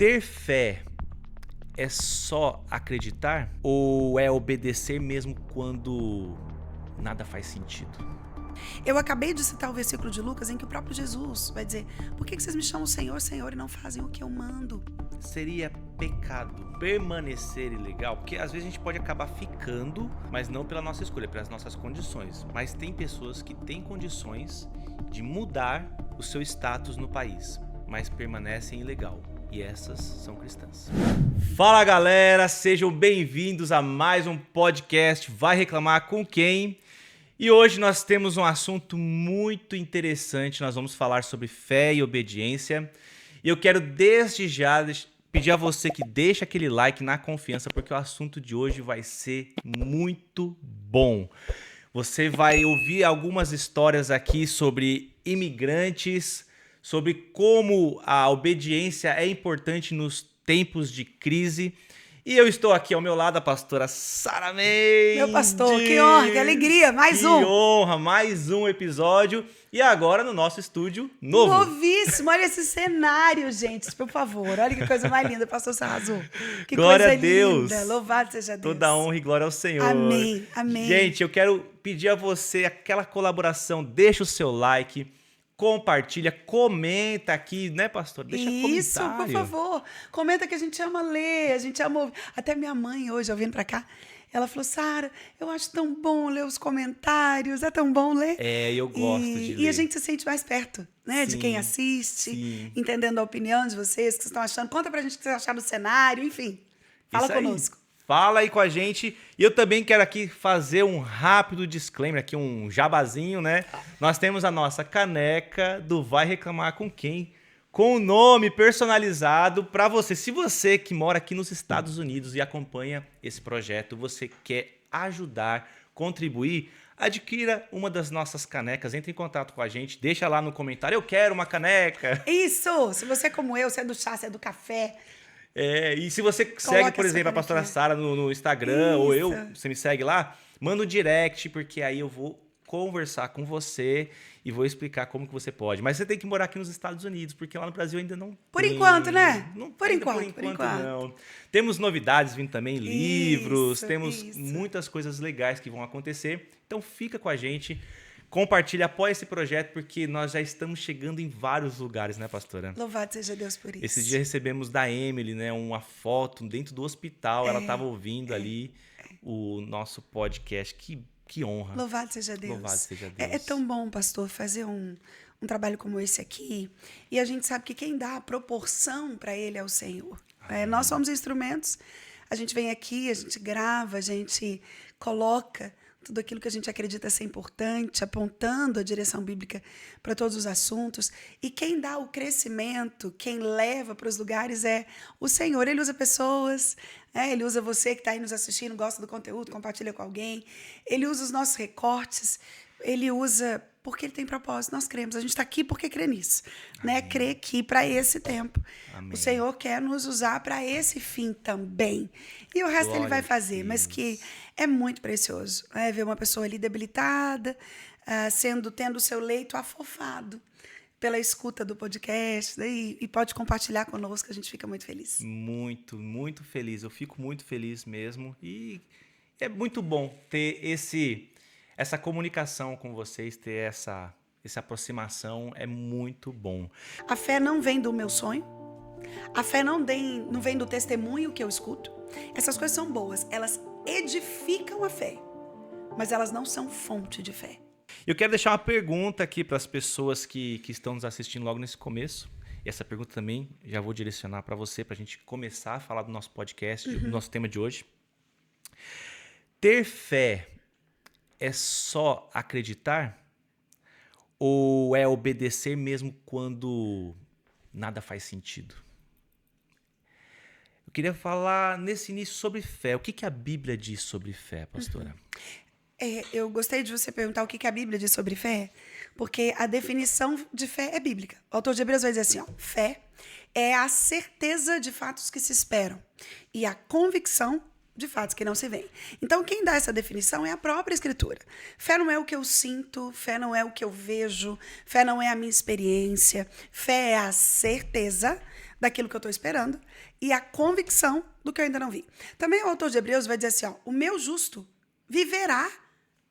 Ter fé é só acreditar ou é obedecer mesmo quando nada faz sentido? Eu acabei de citar o versículo de Lucas em que o próprio Jesus vai dizer: por que vocês me chamam Senhor, Senhor e não fazem o que eu mando? Seria pecado permanecer ilegal? Porque às vezes a gente pode acabar ficando, mas não pela nossa escolha, pelas nossas condições. Mas tem pessoas que têm condições de mudar o seu status no país, mas permanecem ilegal. E essas são cristãs. Fala galera, sejam bem-vindos a mais um podcast Vai Reclamar com Quem? E hoje nós temos um assunto muito interessante, nós vamos falar sobre fé e obediência. E eu quero desde já pedir a você que deixe aquele like na confiança, porque o assunto de hoje vai ser muito bom. Você vai ouvir algumas histórias aqui sobre imigrantes, sobre como a obediência é importante nos tempos de crise. E eu estou aqui ao meu lado, a pastora Sara Mendes. Meu pastor, que honra, que alegria, mais um. Que honra, mais um episódio. E agora no nosso estúdio novo. Novíssimo, olha esse cenário, gente, por favor. Olha que coisa mais linda, pastor, você arrasou. Que glória coisa a Deus. linda, louvado seja Deus. Toda honra e glória ao Senhor. Amém, amém. Gente, eu quero pedir a você aquela colaboração, deixa o seu like, compartilha, comenta aqui, né, pastor? Deixa isso, comentário. por favor. Comenta que a gente ama ler, a gente ama ouvir. Até minha mãe hoje, eu vindo pra cá, ela falou: Sara, eu acho tão bom ler os comentários, é tão bom ler. É, eu gosto de ler. E a gente se sente mais perto, né? Sim, de quem assiste, sim. entendendo a opinião de vocês, o que vocês estão achando. Conta pra gente o que vocês acharam do cenário, enfim. Fala Isso aí. conosco. Fala aí com a gente. E eu também quero aqui fazer um rápido disclaimer, aqui um jabazinho, né? Nós temos a nossa caneca do Vai Reclamar com Quem? Com o nome personalizado para você. Se você que mora aqui nos Estados Unidos e acompanha esse projeto, você quer ajudar, contribuir, adquira uma das nossas canecas, entre em contato com a gente, deixa lá no comentário: eu quero uma caneca. Isso! Se você é como eu, você é do chá, você é do café. E se você segue, por exemplo, a pastora Sara no Instagram, Isso. ou você me segue lá, manda um direct, porque aí eu vou conversar com você e vou explicar como que você pode. Mas você tem que morar aqui nos Estados Unidos, porque lá no Brasil ainda não Por tem. enquanto, né? Não, Por ainda enquanto. não. Temos novidades vindo também, livros, Isso, temos isso. muitas coisas legais que vão acontecer. Então fica com a gente. Compartilha, apoia esse projeto, porque nós já estamos chegando em vários lugares, né, pastora? Louvado seja Deus por isso. Esse dia recebemos da Emily, né, uma foto dentro do hospital. Ela estava ouvindo ali o nosso podcast. Que honra. Louvado seja Deus. Louvado seja Deus. É tão bom, pastor, fazer um trabalho como esse aqui. E a gente sabe que quem dá a proporção para ele é o Senhor. Nós somos instrumentos. A gente vem aqui, a gente grava, a gente coloca tudo aquilo que a gente acredita ser importante, apontando a direção bíblica para todos os assuntos. E quem dá o crescimento, quem leva para os lugares é o Senhor. Ele usa pessoas, ele usa você que está aí nos assistindo, gosta do conteúdo, compartilha com alguém. Ele usa os nossos recortes, ele usa porque ele tem propósito. Nós cremos, a gente está aqui porque crê nisso, né? Crê aqui para esse tempo. Amém. O Senhor quer nos usar para esse fim também. E o resto Glória ele vai a fazer, mas Deus. que é muito precioso, ver uma pessoa ali debilitada, tendo o seu leito afofado pela escuta do podcast, e pode compartilhar conosco, a gente fica muito feliz. Muito, muito feliz. Eu fico muito feliz mesmo. E é muito bom ter essa comunicação com vocês, ter essa aproximação. É muito bom. A fé não vem do meu sonho, a fé não vem do testemunho que eu escuto. Essas coisas são boas, elas edificam a fé, mas elas não são fonte de fé. Eu quero deixar uma pergunta aqui para as pessoas que estão nos assistindo logo nesse começo. E essa pergunta também já vou direcionar para você, para a gente começar a falar do nosso podcast, do nosso tema de hoje. Ter fé é só acreditar? Ou é obedecer mesmo quando nada faz sentido? Eu queria falar nesse início sobre fé. O que a Bíblia diz sobre fé, pastora? Eu gostei de você perguntar o que a Bíblia diz sobre fé, porque a definição de fé é bíblica. O autor de Hebreus vai dizer assim, fé é a certeza de fatos que se esperam e a convicção de fatos que não se veem. Então, quem dá essa definição é a própria Escritura. Fé não é o que eu sinto, fé não é o que eu vejo, fé não é a minha experiência, fé é a certeza daquilo que eu estou esperando e a convicção do que eu ainda não vi. Também o autor de Hebreus vai dizer assim, ó, o meu justo viverá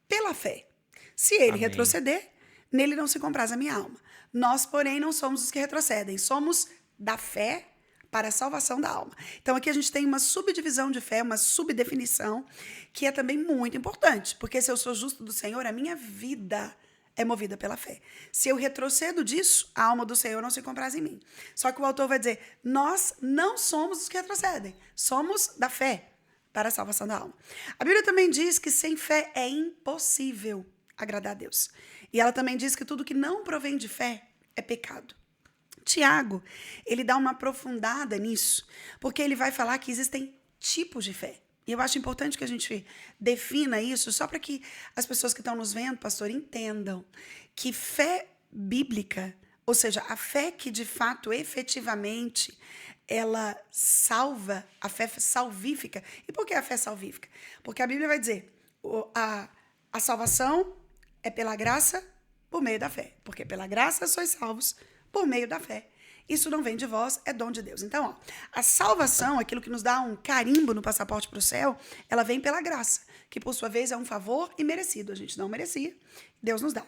pela fé. Se ele Amém. retroceder, nele não se compraz a minha alma. Nós, porém, não somos os que retrocedem, somos da fé para a salvação da alma. Então, aqui a gente tem uma subdivisão de fé, uma subdefinição, que é também muito importante, porque se eu sou justo do Senhor, a minha vida é movida pela fé. Se eu retrocedo disso, a alma do Senhor não se compraz em mim. Só que o autor vai dizer, nós não somos os que retrocedem, somos da fé para a salvação da alma. A Bíblia também diz que sem fé é impossível agradar a Deus. E ela também diz que tudo que não provém de fé é pecado. Tiago, ele dá uma aprofundada nisso, porque ele vai falar que existem tipos de fé. E eu acho importante que a gente defina isso, só para que as pessoas que estão nos vendo, pastor, entendam que fé bíblica, ou seja, a fé que de fato, efetivamente, ela salva, a fé salvífica. E por que a fé salvífica? Porque a Bíblia vai dizer, a salvação é pela graça por meio da fé. Porque pela graça sois salvos por meio da fé. Isso não vem de vós, é dom de Deus. Então, ó, a salvação, aquilo que nos dá um carimbo no passaporte para o céu, ela vem pela graça, que por sua vez é um favor imerecido. A gente não merecia, Deus nos dá.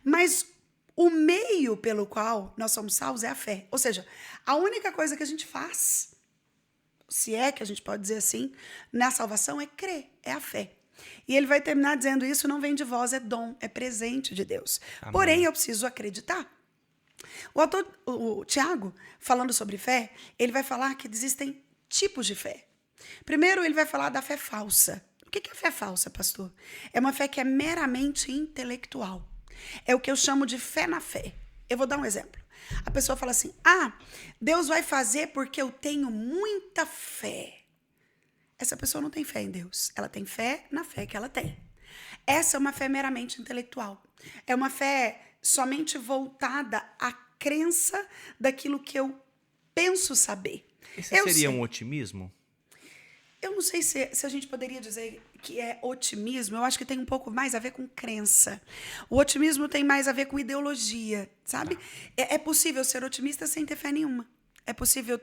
Mas o meio pelo qual nós somos salvos é a fé. Ou seja, a única coisa que a gente faz, se é que a gente pode dizer assim, na salvação é crer, é a fé. E ele vai terminar dizendo isso não vem de vós, é dom, é presente de Deus. Amém. Porém, eu preciso acreditar. O autor, o Tiago, falando sobre fé, ele vai falar que existem tipos de fé. Primeiro, ele vai falar da fé falsa. O que é fé falsa, pastor? É uma fé que é meramente intelectual. É o que eu chamo de fé na fé. Eu vou dar um exemplo. A pessoa fala assim, Deus vai fazer porque eu tenho muita fé. Essa pessoa não tem fé em Deus. Ela tem fé na fé que ela tem. Essa é uma fé meramente intelectual. É uma fé somente voltada à crença daquilo que eu penso saber. Esse seria um otimismo? Eu não sei se a gente poderia dizer que é otimismo. Eu acho que tem um pouco mais a ver com crença. O otimismo tem mais a ver com ideologia, sabe? É possível ser otimista sem ter fé nenhuma. É possível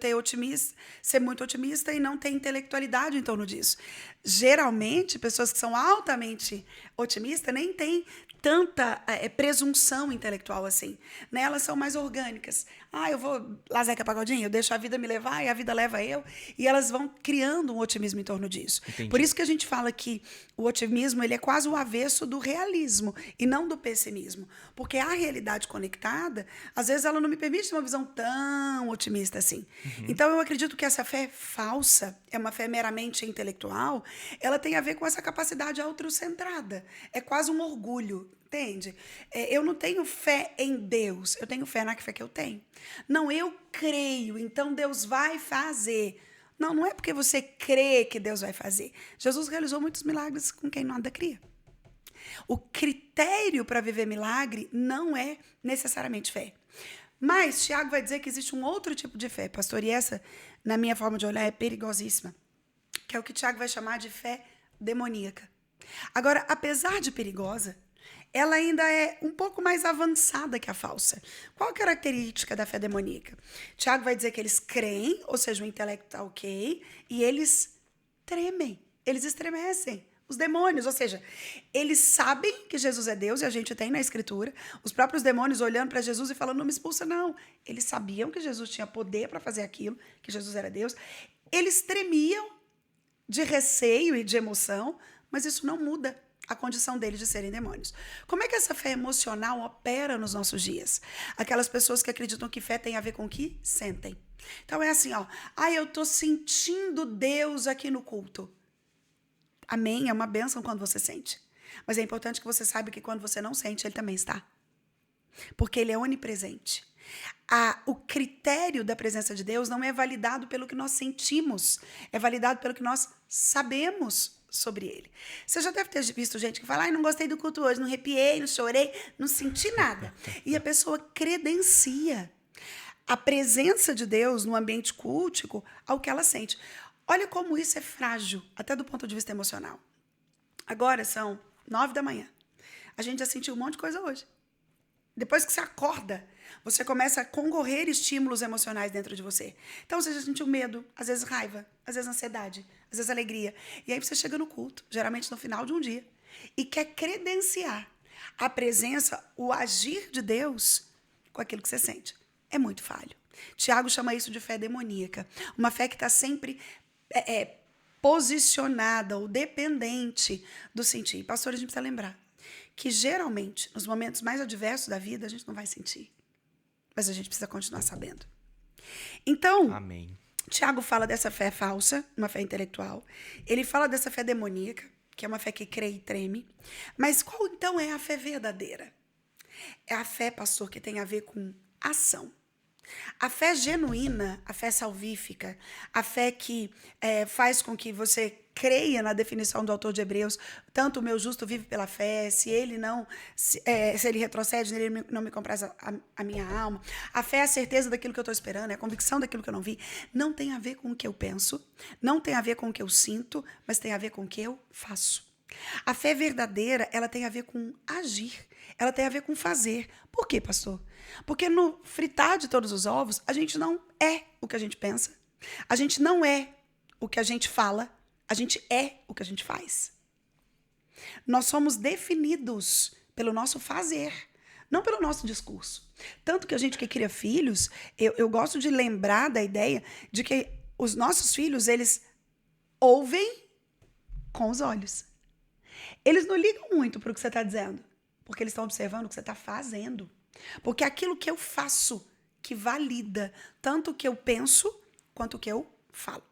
ser muito otimista e não ter intelectualidade em torno disso. Geralmente, pessoas que são altamente otimistas nem têm tanta presunção intelectual assim. Né? Elas são mais orgânicas. Eu vou lá, Zeca Pagodinho, eu deixo a vida me levar e a vida leva eu. E elas vão criando um otimismo em torno disso. Entendi. Por isso que a gente fala que o otimismo ele é quase o avesso do realismo e não do pessimismo. Porque a realidade conectada, às vezes ela não me permite uma visão tão otimista assim. Uhum. Então eu acredito que essa fé falsa, é uma fé meramente intelectual, ela tem a ver com essa capacidade autocentrada. É quase um orgulho. Entende? Eu não tenho fé em Deus, eu tenho fé na fé que eu tenho. Não, eu creio, então Deus vai fazer. Não é porque você crê que Deus vai fazer. Jesus realizou muitos milagres com quem nada cria. O critério para viver milagre não é necessariamente fé. Mas Tiago vai dizer que existe um outro tipo de fé, pastor, e essa, na minha forma de olhar, é perigosíssima, que é o que Tiago vai chamar de fé demoníaca. Agora, apesar de perigosa, ela ainda é um pouco mais avançada que a falsa. Qual a característica da fé demoníaca? Tiago vai dizer que eles creem, ou seja, o intelecto está ok, e eles tremem, eles estremecem. Os demônios, ou seja, eles sabem que Jesus é Deus, e a gente tem na Escritura, os próprios demônios olhando para Jesus e falando, não me expulsa não. Eles sabiam que Jesus tinha poder para fazer aquilo, que Jesus era Deus. Eles tremiam de receio e de emoção, mas isso não muda a condição deles de serem demônios. Como é que essa fé emocional opera nos nossos dias? Aquelas pessoas que acreditam que fé tem a ver com o que sentem. Então é assim, eu tô sentindo Deus aqui no culto. Amém, é uma bênção quando você sente. Mas é importante que você saiba que quando você não sente, ele também está. Porque ele é onipresente. O critério da presença de Deus não é validado pelo que nós sentimos, é validado pelo que nós sabemos sobre ele. Você já deve ter visto gente que fala, não gostei do culto hoje, não arrepiei, não chorei, não senti nada. E a pessoa credencia a presença de Deus no ambiente cultico ao que ela sente. Olha como isso é frágil, até do ponto de vista emocional. Agora são 9 da manhã. A gente já sentiu um monte de coisa hoje. Depois que você acorda, você começa a concorrer estímulos emocionais dentro de você. Então, você já sentiu medo, às vezes raiva, às vezes ansiedade, às vezes alegria. E aí você chega no culto, geralmente no final de um dia, e quer credenciar a presença, o agir de Deus com aquilo que você sente. É muito falho. Tiago chama isso de fé demoníaca. Uma fé que está sempre posicionada ou dependente do sentir. Pastor, a gente precisa lembrar que geralmente, nos momentos mais adversos da vida, a gente não vai sentir. Mas a gente precisa continuar sabendo. Então, Amém. Tiago fala dessa fé falsa, uma fé intelectual. Ele fala dessa fé demoníaca, que é uma fé que crê e treme. Mas qual então é a fé verdadeira? É a fé, pastor, que tem a ver com ação. A fé genuína, a fé salvífica, a fé que faz com que você creia na definição do autor de Hebreus, tanto o meu justo vive pela fé, se ele retrocede, ele não me compraz a minha alma. A fé é a certeza daquilo que eu estou esperando, é a convicção daquilo que eu não vi. Não tem a ver com o que eu penso, não tem a ver com o que eu sinto, mas tem a ver com o que eu faço. A fé verdadeira, ela tem a ver com agir, ela tem a ver com fazer. Por quê, pastor? Porque no fritar de todos os ovos, a gente não é o que a gente pensa, a gente não é o que a gente fala, a gente é o que a gente faz. Nós somos definidos pelo nosso fazer, não pelo nosso discurso. Tanto que a gente que cria filhos, eu gosto de lembrar da ideia de que os nossos filhos, eles ouvem com os olhos. Eles não ligam muito para o que você está dizendo, porque eles estão observando o que você está fazendo. Porque aquilo que eu faço que valida tanto o que eu penso quanto o que eu falo.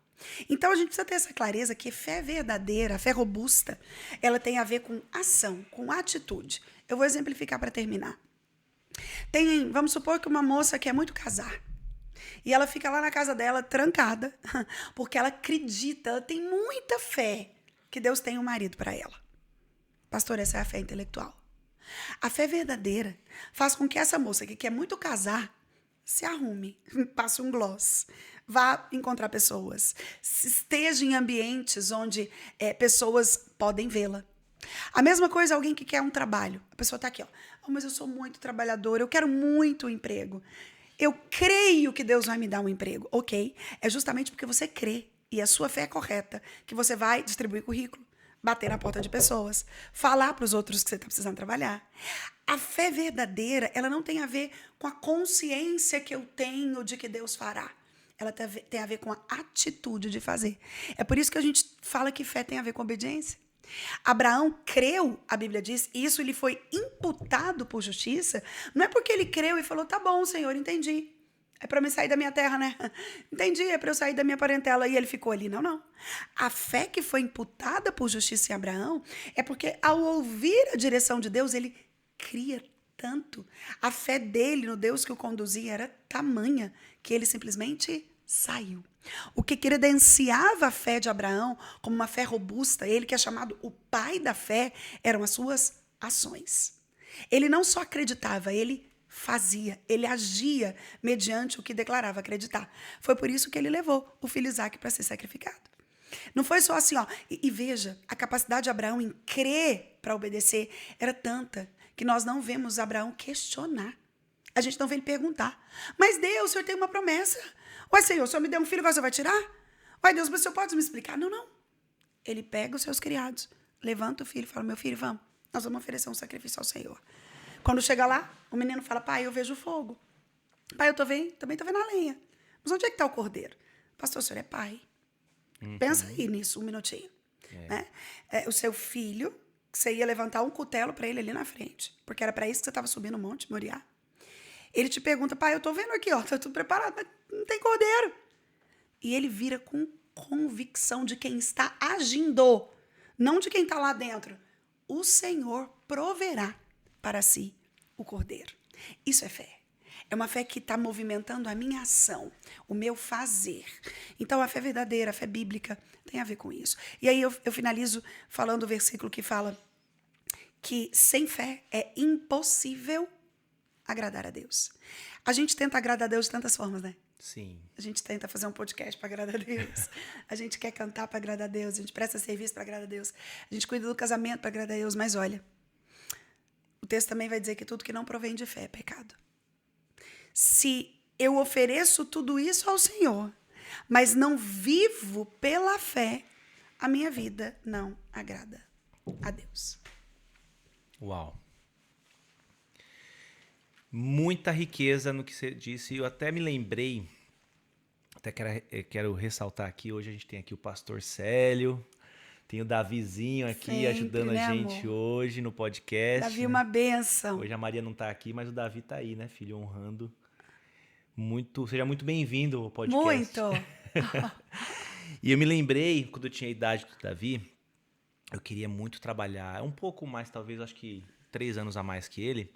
Então, a gente precisa ter essa clareza que fé verdadeira, fé robusta, ela tem a ver com ação, com atitude. Eu vou exemplificar para terminar. Vamos supor que uma moça quer muito casar. E ela fica lá na casa dela, trancada, porque ela acredita, ela tem muita fé que Deus tem um marido para ela. Pastor, essa é a fé intelectual. A fé verdadeira faz com que essa moça que quer muito casar se arrume, passe um gloss, vá encontrar pessoas, esteja em ambientes onde pessoas podem vê-la. A mesma coisa alguém que quer um trabalho. A pessoa está aqui, ó. Oh, mas eu sou muito trabalhadora, eu quero muito um emprego. Eu creio que Deus vai me dar um emprego. Ok, é justamente porque você crê e a sua fé é correta que você vai distribuir currículo, bater na porta de pessoas, falar para os outros que você está precisando trabalhar. A fé verdadeira, ela não tem a ver com a consciência que eu tenho de que Deus fará. Ela tem a ver com a atitude de fazer. É por isso que a gente fala que fé tem a ver com obediência. Abraão creu, a Bíblia diz, e isso lhe foi imputado por justiça. Não é porque ele creu e falou, tá bom, Senhor, entendi. É para me sair da minha terra, né? Entendi, é para eu sair da minha parentela. E ele ficou ali. Não, não. A fé que foi imputada por justiça em Abraão é porque, ao ouvir a direção de Deus, ele cria tanto. A fé dele no Deus que o conduzia era tamanha que ele simplesmente saiu. O que credenciava a fé de Abraão como uma fé robusta, ele que é chamado o pai da fé, eram as suas ações. Ele não só acreditava, ele fazia, ele agia mediante o que declarava acreditar. Foi por isso que ele levou o filho Isaque para ser sacrificado. Não foi só assim, ó. E veja, a capacidade de Abraão em crer para obedecer era tanta que nós não vemos Abraão questionar. A gente não vê ele perguntar. Mas Deus, o Senhor tem uma promessa. Ué, Senhor, o Senhor me deu um filho, agora o Senhor vai tirar? Ué, Deus, mas o Senhor pode me explicar? Não, não. Ele pega os seus criados, levanta o filho e fala, meu filho, vamos, nós vamos oferecer um sacrifício ao Senhor. Quando chega lá, o menino fala, pai, eu vejo o fogo. Pai, eu também estou vendo a lenha. Mas onde é que está o cordeiro? Pastor, o senhor é pai. Pensa aí nisso, um minutinho. Né? O seu filho, você ia levantar um cutelo para ele ali na frente, porque era para isso que você estava subindo o monte, Moriá. Ele te pergunta, pai, eu estou vendo aqui, ó, está tudo preparado, mas não tem cordeiro. E ele vira com convicção de quem está agindo, não de quem está lá dentro. O Senhor proverá para si o cordeiro. Isso é fé. É uma fé que está movimentando a minha ação, o meu fazer. Então, a fé verdadeira, a fé bíblica, tem a ver com isso. E aí eu finalizo falando o versículo que fala que sem fé é impossível agradar a Deus. A gente tenta agradar a Deus de tantas formas, né? Sim. A gente tenta fazer um podcast para agradar a Deus. A gente quer cantar para agradar a Deus. A gente presta serviço para agradar a Deus. A gente cuida do casamento para agradar a Deus. Mas olha, o texto também vai dizer que tudo que não provém de fé é pecado. Se eu ofereço tudo isso ao Senhor, mas não vivo pela fé, a minha vida não agrada a Deus. Uau. Muita riqueza no que você disse. Eu até me lembrei, até quero ressaltar aqui, hoje a gente tem aqui o pastor Célio, tem o Davizinho aqui sempre, ajudando né, a gente amor? hoje no podcast. Davi, uma bênção. Hoje a Maria não tá aqui, mas o Davi tá aí, né, filho, honrando. Seja muito bem-vindo ao podcast. Muito. E eu me lembrei, quando eu tinha a idade do Davi, eu queria muito trabalhar, um pouco mais, talvez, acho que 3 anos a mais que ele.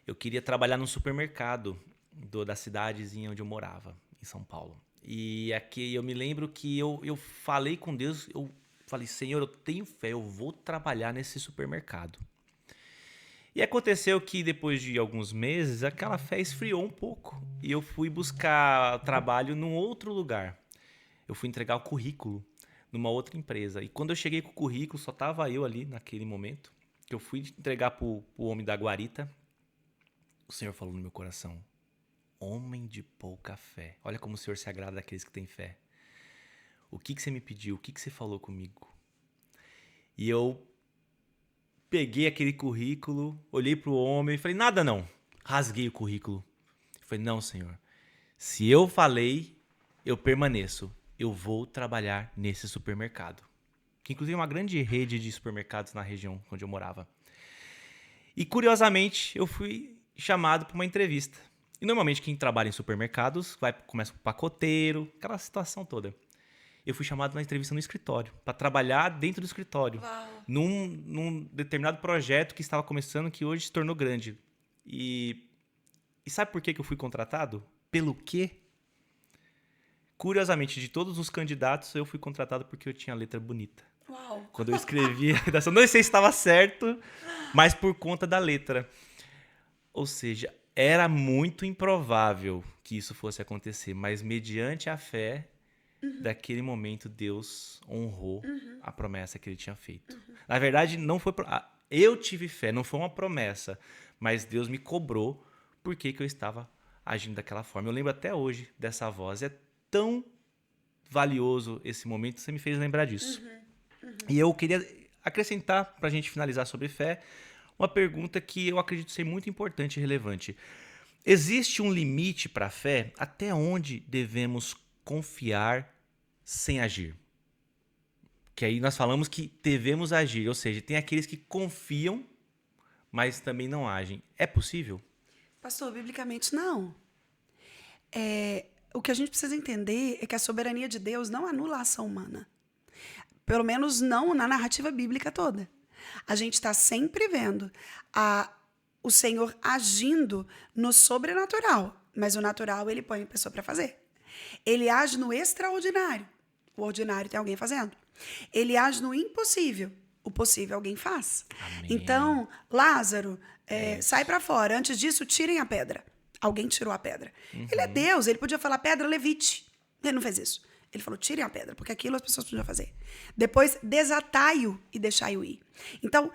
Eu queria trabalhar num supermercado da cidadezinha onde eu morava, em São Paulo. E aqui eu me lembro que eu falei com Deus, eu falei, Senhor, eu tenho fé, eu vou trabalhar nesse supermercado. E aconteceu que depois de alguns meses, aquela fé esfriou um pouco. E eu fui buscar trabalho num outro lugar. Eu fui entregar o currículo numa outra empresa. E quando eu cheguei com o currículo, só tava eu ali naquele momento, que eu fui entregar pro homem da guarita. O Senhor falou no meu coração, homem de pouca fé. Olha como o Senhor se agrada daqueles que têm fé. O que você me pediu? O que você falou comigo? E eu peguei aquele currículo, olhei pro homem e falei, nada não. Rasguei o currículo. Falei, não, Senhor. Se eu falei, eu permaneço. Eu vou trabalhar nesse supermercado. Que inclusive é uma grande rede de supermercados na região onde eu morava. E curiosamente, eu fui chamado para uma entrevista. E normalmente quem trabalha em supermercados começa com pacoteiro, aquela situação toda. Eu fui chamado na entrevista no escritório, para trabalhar dentro do escritório. Uau. Num determinado projeto que estava começando, que hoje se tornou grande. E sabe por que eu fui contratado? Pelo quê? Curiosamente, de todos os candidatos, eu fui contratado porque eu tinha letra bonita. Uau. Quando eu escrevi a redação, não sei se estava certo, mas por conta da letra. Ou seja, era muito improvável que isso fosse acontecer, mas mediante a fé, daquele momento, Deus honrou a promessa que ele tinha feito. Na verdade, não foi eu tive fé, não foi uma promessa, mas Deus me cobrou porque que eu estava agindo daquela forma. Eu lembro até hoje dessa voz. É tão valioso esse momento, você me fez lembrar disso. E eu queria acrescentar, para a gente finalizar sobre fé, uma pergunta que eu acredito ser muito importante e relevante. Existe um limite para a fé? Até onde devemos confiar sem agir? Que aí nós falamos que devemos agir, ou seja, tem aqueles que confiam, mas também não agem. É possível? Pastor, biblicamente não. O que a gente precisa entender é que a soberania de Deus não anula a ação humana. Pelo menos não na narrativa bíblica toda. A gente está sempre vendo o Senhor agindo no sobrenatural, mas o natural ele põe a pessoa para fazer. Ele age no extraordinário, o ordinário tem alguém fazendo. Ele age no impossível, o possível alguém faz. Amém. Então, Lázaro, sai para fora. Antes disso, tirem a pedra. Alguém tirou a pedra. Ele é Deus, ele podia falar pedra, levite. Ele não fez isso. Ele falou, tirem a pedra, porque aquilo as pessoas podiam fazer. Depois, desatai-o e deixai-o ir. Então,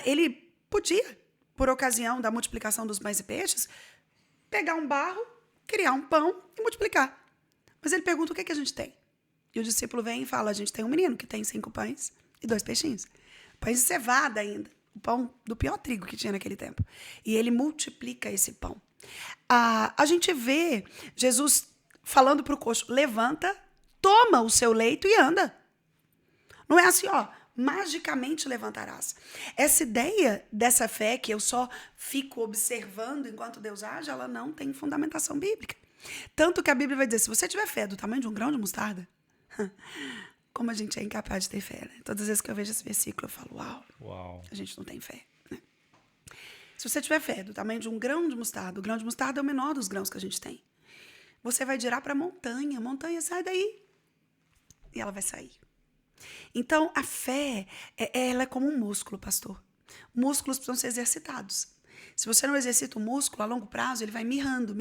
ele podia, por ocasião da multiplicação dos pães e peixes, pegar um barro, criar um pão e multiplicar. Mas ele pergunta o que a gente tem. E o discípulo vem e fala, a gente tem um menino que tem 5 pães e 2 peixinhos. Pães de cevada ainda. O pão do pior trigo que tinha naquele tempo. E ele multiplica esse pão. A gente vê Jesus falando para o coxo, levanta, toma o seu leito e anda. Não é assim, magicamente levantarás. Essa ideia dessa fé que eu só fico observando enquanto Deus age, ela não tem fundamentação bíblica. Tanto que a Bíblia vai dizer, se você tiver fé do tamanho de um grão de mostarda, como a gente é incapaz de ter fé, né? Todas as vezes que eu vejo esse versículo, eu falo, uau. A gente não tem fé, né? Se você tiver fé do tamanho de um grão de mostarda, o grão de mostarda é o menor dos grãos que a gente tem. Você vai dirá para a montanha, sai daí. E ela vai sair. Então, a fé, ela é como um músculo, pastor. Músculos precisam ser exercitados. Se você não exercita o músculo, a longo prazo, ele vai mirrando.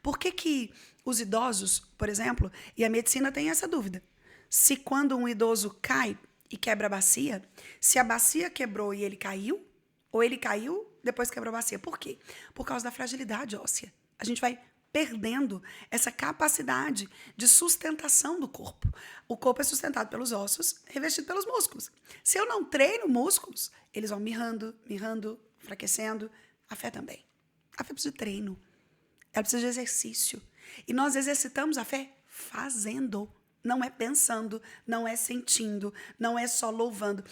Por que os idosos, por exemplo, e a medicina tem essa dúvida, se quando um idoso cai e quebra a bacia, se a bacia quebrou e ele caiu, Ou ele caiu, depois quebrou a bacia. Por quê? Por causa da fragilidade óssea. A gente vai perdendo essa capacidade de sustentação do corpo. O corpo é sustentado pelos ossos, revestido pelos músculos. Se eu não treino músculos, eles vão mirrando, enfraquecendo. A fé também. A fé precisa de treino. Ela precisa de exercício. E nós exercitamos a fé fazendo. Não é pensando, não é sentindo, não é só louvando.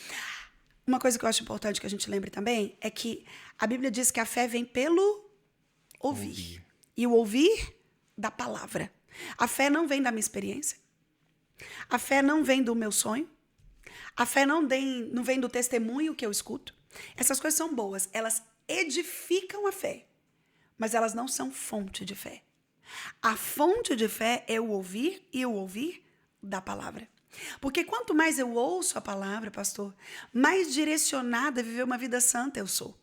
Uma coisa que eu acho importante que a gente lembre também é que a Bíblia diz que a fé vem pelo ouvir. E o ouvir da palavra. A fé não vem da minha experiência. A fé não vem do meu sonho. A fé não vem do testemunho que eu escuto. Essas coisas são boas. Elas edificam a fé. Mas elas não são fonte de fé. A fonte de fé é o ouvir e o ouvir da palavra. Porque quanto mais eu ouço a palavra, pastor, mais direcionada a viver uma vida santa eu sou.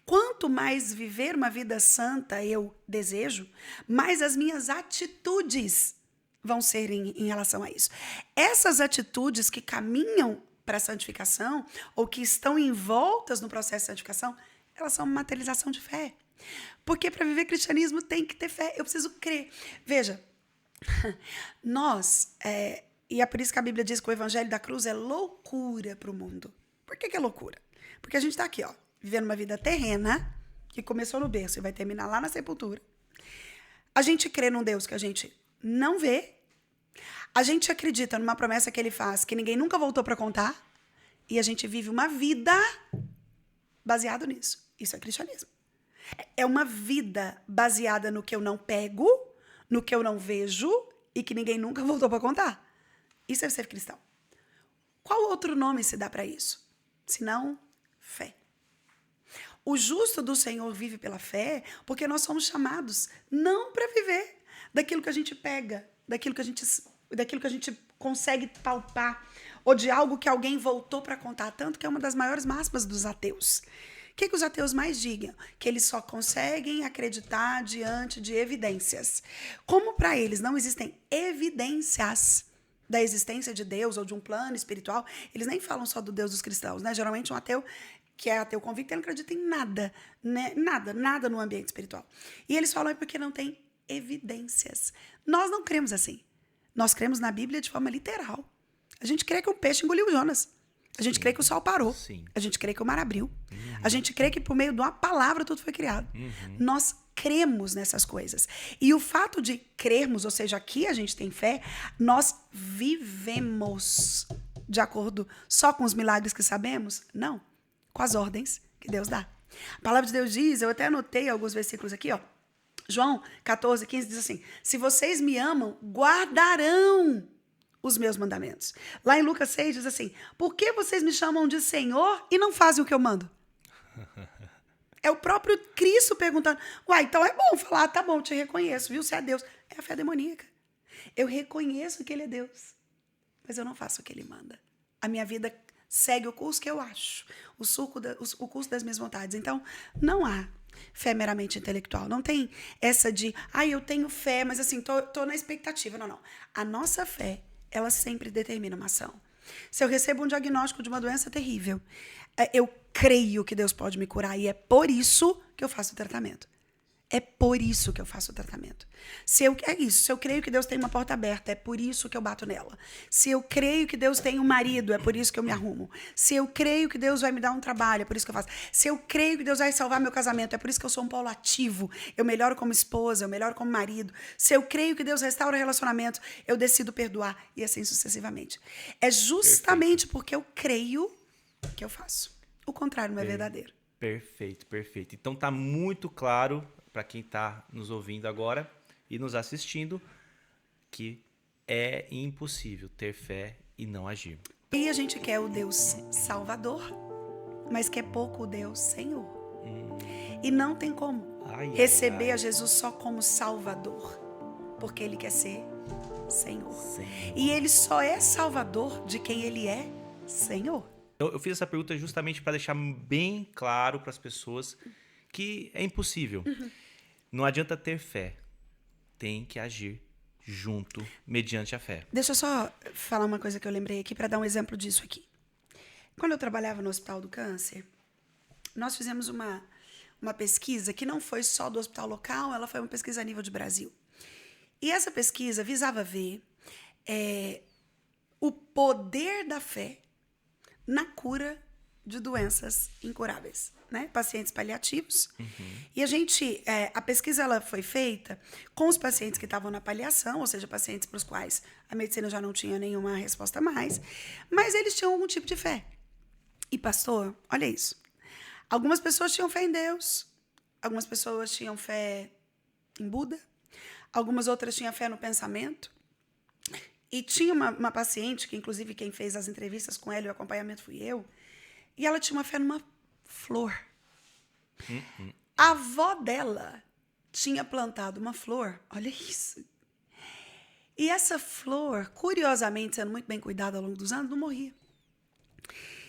Quanto mais viver uma vida santa eu desejo, mais as minhas atitudes vão ser em relação a isso. Essas atitudes que caminham para a santificação ou que estão envoltas no processo de santificação, elas são uma materialização de fé. Porque para viver cristianismo tem que ter fé, eu preciso crer. Veja, e é por isso que a Bíblia diz que o evangelho da cruz é loucura para o mundo. Por que é loucura? Porque a gente está aqui, vivendo uma vida terrena, que começou no berço e vai terminar lá na sepultura. A gente crê num Deus que a gente não vê. A gente acredita numa promessa que ele faz que ninguém nunca voltou para contar. E a gente vive uma vida baseado nisso. Isso é cristianismo. É uma vida baseada no que eu não pego, no que eu não vejo e que ninguém nunca voltou para contar. Isso é ser cristão. Qual outro nome se dá para isso? Senão, fé. O justo do Senhor vive pela fé porque nós somos chamados não para viver daquilo que a gente pega, daquilo que a gente consegue palpar ou de algo que alguém voltou para contar. Tanto que é uma das maiores máximas dos ateus. O que os ateus mais digam? Que eles só conseguem acreditar diante de evidências. Como para eles não existem evidências da existência de Deus ou de um plano espiritual, eles nem falam só do Deus dos cristãos, né? Geralmente um ateu que é ateu convicto, ele não acredita em nada, né? Nada no ambiente espiritual. E eles falam porque não tem evidências. Nós não cremos assim. Nós cremos na Bíblia de forma literal. A gente crê que um peixe engoliu Jonas. A gente crê que o sol parou. Sim. A gente crê que o mar abriu. A gente crê que por meio de uma palavra tudo foi criado. Nós cremos nessas coisas. E o fato de crermos, ou seja, aqui a gente tem fé, nós vivemos de acordo só com os milagres que sabemos? Não. Com as ordens que Deus dá. A palavra de Deus diz, eu até anotei alguns versículos aqui, João 14, 15 diz assim: se vocês me amam, guardarão os meus mandamentos. Lá em Lucas 6 diz assim: por que vocês me chamam de Senhor e não fazem o que eu mando? É o próprio Cristo perguntando. Então é bom falar, tá bom, te reconheço, viu? Você é Deus. É a fé demoníaca. Eu reconheço que ele é Deus, mas eu não faço o que ele manda. A minha vida segue o curso que eu acho, o curso das minhas vontades. Então, não há fé meramente intelectual. Não tem essa de, eu tenho fé, mas assim, tô na expectativa. Não. A nossa fé, ela sempre determina uma ação. Se eu recebo um diagnóstico de uma doença terrível, eu creio que Deus pode me curar e é por isso que eu faço o tratamento. É por isso que eu faço o tratamento. Se eu creio que Deus tem uma porta aberta, é por isso que eu bato nela. Se eu creio que Deus tem um marido, é por isso que eu me arrumo. Se eu creio que Deus vai me dar um trabalho, é por isso que eu faço. Se eu creio que Deus vai salvar meu casamento, é por isso que eu sou um polo ativo. Eu melhoro como esposa, eu melhoro como marido. Se eu creio que Deus restaura o relacionamento, eu decido perdoar e assim sucessivamente. É justamente porque eu creio que eu faço. O contrário não é verdadeiro. Perfeito. Então tá muito claro para quem está nos ouvindo agora e nos assistindo que é impossível ter fé e não agir. E a gente quer o Deus Salvador, mas quer pouco o Deus Senhor. E não tem como receber a Jesus só como Salvador, porque ele quer ser Senhor. E ele só é Salvador de quem ele é Senhor. Eu fiz essa pergunta justamente para deixar bem claro para as pessoas que é impossível. Não adianta ter fé, tem que agir junto, mediante a fé. Deixa eu só falar uma coisa que eu lembrei aqui para dar um exemplo disso aqui. Quando eu trabalhava no Hospital do Câncer, nós fizemos uma pesquisa que não foi só do hospital local, ela foi uma pesquisa a nível de Brasil. E essa pesquisa visava ver o poder da fé na cura de doenças incuráveis, né? Pacientes paliativos. E a pesquisa ela foi feita com os pacientes que estavam na paliação, ou seja, pacientes para os quais a medicina já não tinha nenhuma resposta mais, mas eles tinham algum tipo de fé. E pastor, olha isso. Algumas pessoas tinham fé em Deus, algumas pessoas tinham fé em Buda, algumas outras tinham fé no pensamento. E tinha uma paciente, que inclusive quem fez as entrevistas com ela e o acompanhamento fui eu, e ela tinha uma fé numa flor. A avó dela tinha plantado uma flor, olha isso. E essa flor, curiosamente, sendo muito bem cuidada ao longo dos anos, não morria.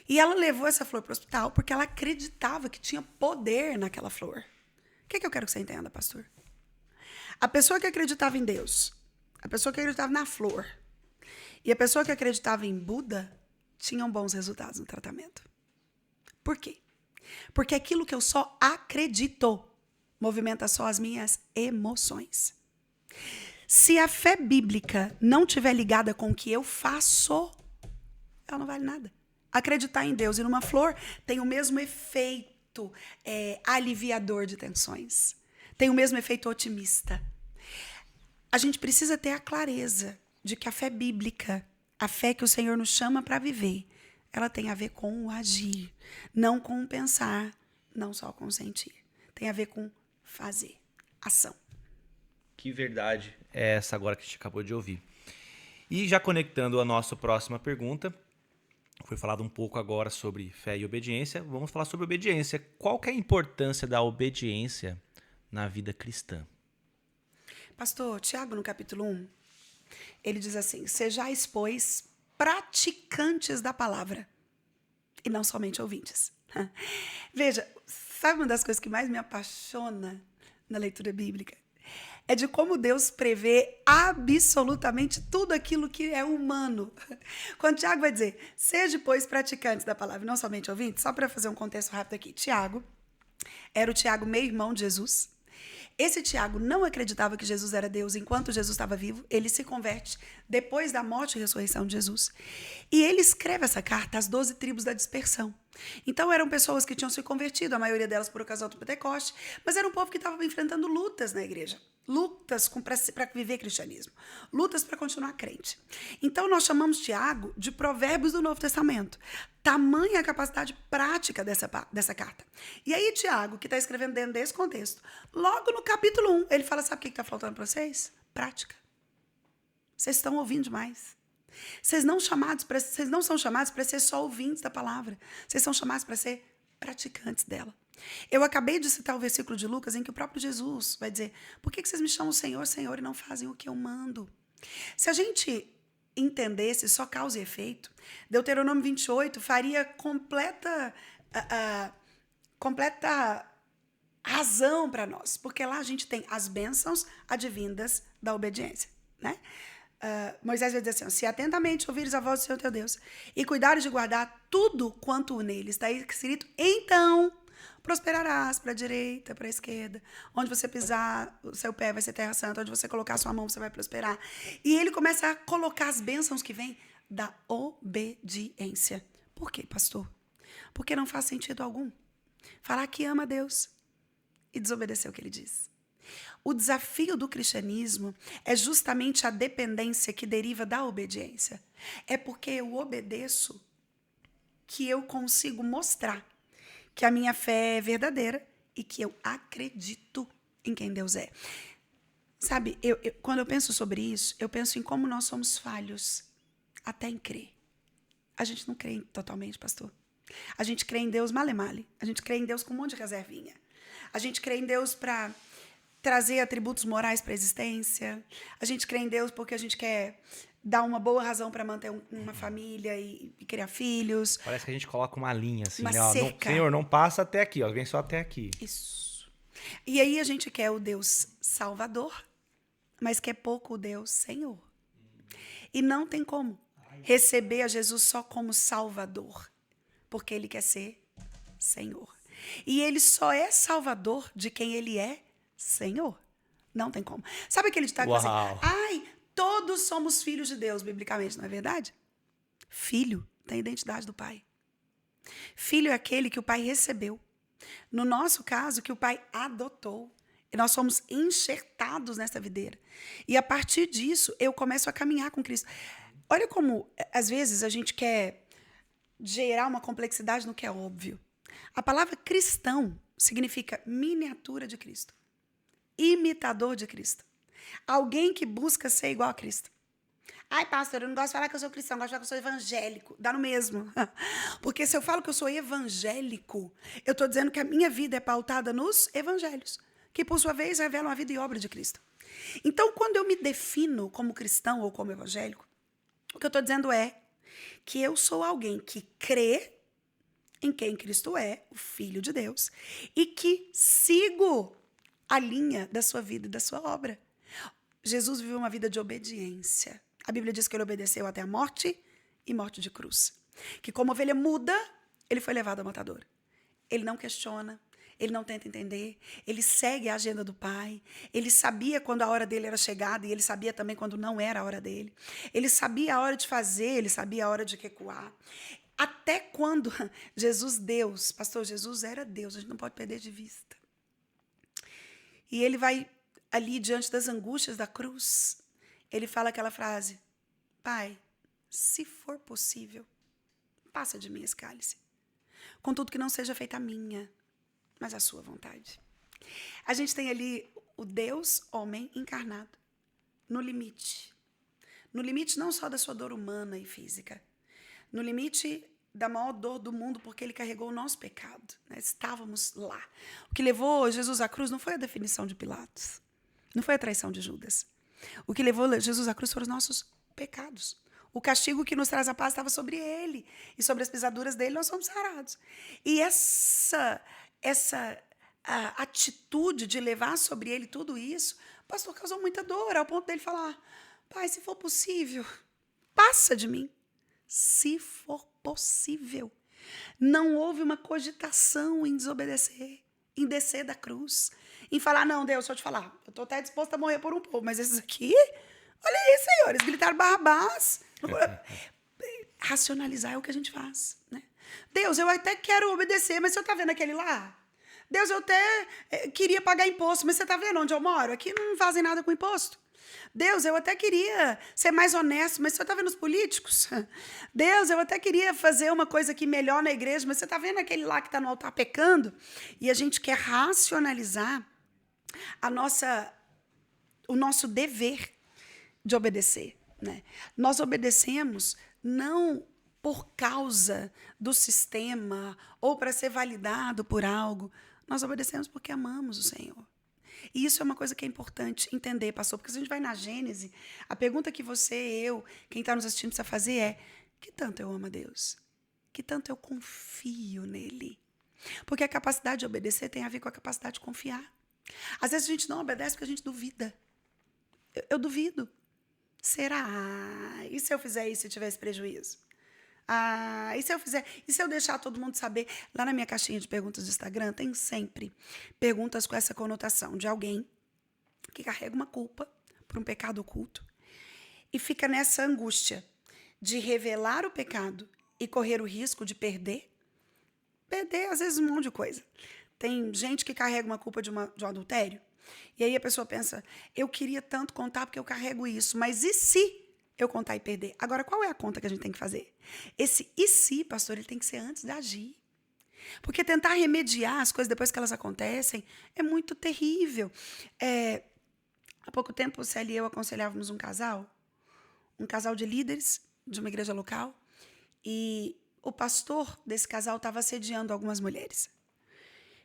E ela levou essa flor para o hospital porque ela acreditava que tinha poder naquela flor. O que eu quero que você entenda, pastor? A pessoa que acreditava em Deus, a pessoa que acreditava na flor e a pessoa que acreditava em Buda tinham bons resultados no tratamento. Por quê? Porque aquilo que eu só acredito movimenta só as minhas emoções. Se a fé bíblica não estiver ligada com o que eu faço, ela não vale nada. Acreditar em Deus e numa flor tem o mesmo efeito aliviador de tensões. Tem o mesmo efeito otimista. A gente precisa ter a clareza de que a fé bíblica, a fé que o Senhor nos chama para viver, ela tem a ver com o agir, não com o pensar, não só com o sentir. Tem a ver com fazer, ação. Que verdade é essa agora que a gente acabou de ouvir. E já conectando a nossa próxima pergunta, foi falado um pouco agora sobre fé e obediência, vamos falar sobre obediência. Qual que é a importância da obediência na vida cristã? Pastor, Tiago, no capítulo 1, ele diz assim: sejais, pois, praticantes da palavra e não somente ouvintes. Veja, sabe uma das coisas que mais me apaixona na leitura bíblica? É de como Deus prevê absolutamente tudo aquilo que é humano. Quando Tiago vai dizer, seja, pois, praticantes da palavra e não somente ouvintes, só para fazer um contexto rápido aqui. Tiago era o Tiago, meio-irmão de Jesus. Esse Tiago não acreditava que Jesus era Deus enquanto Jesus estava vivo. Ele se converte depois da morte e ressurreição de Jesus. E ele escreve essa carta às 12 tribos da dispersão. Então eram pessoas que tinham se convertido, a maioria delas por ocasião do Pentecoste, mas era um povo que estava enfrentando lutas na igreja. Lutas para viver cristianismo. Lutas para continuar crente. Então nós chamamos Tiago de Provérbios do Novo Testamento. Tamanha a capacidade prática dessa carta. E aí Tiago, que está escrevendo dentro desse contexto, logo no capítulo 1, ele fala, sabe o que está faltando para vocês? Prática. Vocês estão ouvindo demais. Vocês não são chamados para ser só ouvintes da palavra. Vocês são chamados para ser praticantes dela. Eu acabei de citar o versículo de Lucas em que o próprio Jesus vai dizer, por que vocês me chamam Senhor, Senhor e não fazem o que eu mando? Se a gente entendesse só causa e efeito, Deuteronômio 28 faria completa razão para nós, porque lá a gente tem as bênçãos advindas da obediência, né? Moisés vai dizer assim, se atentamente ouvires a voz do Senhor teu Deus e cuidares de guardar tudo quanto nele está escrito, então prosperarás para a direita, para a esquerda. Onde você pisar, o seu pé vai ser terra santa. Onde você colocar a sua mão, você vai prosperar. E ele começa a colocar as bênçãos que vêm da obediência. Por quê, pastor? Porque não faz sentido algum falar que ama a Deus e desobedecer o que ele diz. O desafio do cristianismo é justamente a dependência que deriva da obediência. É porque eu obedeço que eu consigo mostrar que a minha fé é verdadeira e que eu acredito em quem Deus é. Sabe, quando eu penso sobre isso, eu penso em como nós somos falhos até em crer. A gente não crê totalmente, pastor. A gente crê em Deus male-male. A gente crê em Deus com um monte de reservinha. A gente crê em Deus para trazer atributos morais para a existência. A gente crê em Deus porque a gente quer dar uma boa razão para manter uma família e criar filhos. Parece que a gente coloca uma linha assim, uma né? Ó, cerca. Senhor, não passa até aqui, ó, vem só até aqui. Isso. E aí a gente quer o Deus Salvador, mas quer pouco o Deus Senhor. E não tem como receber a Jesus só como Salvador, porque ele quer ser Senhor. E ele só é salvador de quem ele é Senhor. Não tem como. Sabe aquele ditado que fala assim, ai, todos somos filhos de Deus, biblicamente, não é verdade? Filho tem a identidade do pai. Filho é aquele que o pai recebeu. No nosso caso, que o pai adotou. E nós somos enxertados nessa videira. E a partir disso, eu começo a caminhar com Cristo. Olha como, às vezes, a gente quer gerar uma complexidade no que é óbvio. A palavra cristão significa miniatura de Cristo. Imitador de Cristo. Alguém que busca ser igual a Cristo. Ai, pastor, eu não gosto de falar que eu sou cristão, eu gosto de falar que eu sou evangélico. Dá no mesmo. Porque se eu falo que eu sou evangélico, eu estou dizendo que a minha vida é pautada nos evangelhos, que por sua vez revelam a vida e obra de Cristo. Então, quando eu me defino como cristão ou como evangélico, o que eu estou dizendo é que eu sou alguém que crê em quem Cristo é, o Filho de Deus, e que sigo a linha da sua vida e da sua obra. Jesus viveu uma vida de obediência. A Bíblia diz que ele obedeceu até a morte e morte de cruz. Que como ovelha muda, ele foi levado ao matador. Ele não questiona, ele não tenta entender, ele segue a agenda do Pai. Ele sabia quando a hora dele era chegada e ele sabia também quando não era a hora dele. Ele sabia a hora de fazer, ele sabia a hora de recuar. Até quando Jesus, Deus, pastor, Jesus era Deus, a gente não pode perder de vista. E ele vai ali diante das angústias da cruz, ele fala aquela frase, Pai, se for possível, passa de mim esse cálice. Contudo que não seja feita a minha, mas a sua vontade. A gente tem ali o Deus, homem encarnado, no limite. No limite não só da sua dor humana e física, no limite da maior dor do mundo, porque ele carregou o nosso pecado. Né? Estávamos lá. O que levou Jesus à cruz não foi a definição de Pilatos, não foi a traição de Judas. O que levou Jesus à cruz foram os nossos pecados. O castigo que nos traz a paz estava sobre ele. E sobre as pisaduras dele nós somos sarados. E essa a atitude de levar sobre ele tudo isso, o pastor causou muita dor, ao ponto dele falar, Pai, se for possível, passa de mim. Se for possível. Não houve uma cogitação em desobedecer, em descer da cruz, em falar, não, Deus, deixa eu te falar, eu estou até disposta a morrer por um povo, mas esses aqui, olha aí, Senhor, eles gritaram Barrabás. Racionalizar é o que a gente faz, né? Deus, eu até quero obedecer, mas você está vendo aquele lá? Deus, eu até queria pagar imposto, mas você está vendo onde eu moro? Aqui não fazem nada com imposto. Deus, eu até queria ser mais honesto, mas você está vendo os políticos? Deus, eu até queria fazer uma coisa aqui melhor na igreja, mas você está vendo aquele lá que está no altar pecando? E a gente quer racionalizar o nosso dever de obedecer. Né? Nós obedecemos não por causa do sistema ou para ser validado por algo. Nós obedecemos porque amamos o Senhor. E isso é uma coisa que é importante entender, pastor, porque se a gente vai na Gênese, a pergunta que você, eu, quem está nos assistindo precisa fazer é, que tanto eu amo a Deus? Que tanto eu confio nele? Porque a capacidade de obedecer tem a ver com a capacidade de confiar. Às vezes a gente não obedece porque a gente duvida. Eu duvido. Será? E se eu fizer isso e tiver esse prejuízo? E se eu fizer? E se eu deixar todo mundo saber? Lá na minha caixinha de perguntas do Instagram tem sempre perguntas com essa conotação de alguém que carrega uma culpa por um pecado oculto e fica nessa angústia de revelar o pecado e correr o risco de perder. Perder, às vezes, um monte de coisa. Tem gente que carrega uma culpa de um adultério e aí a pessoa pensa, eu queria tanto contar porque eu carrego isso, mas e se eu contar e perder? Agora, qual é a conta que a gente tem que fazer? Esse e se, pastor, ele tem que ser antes de agir. Porque tentar remediar as coisas depois que elas acontecem é muito terrível. Há pouco tempo, o Célia e eu aconselhávamos um casal de líderes de uma igreja local, e o pastor desse casal estava assediando algumas mulheres.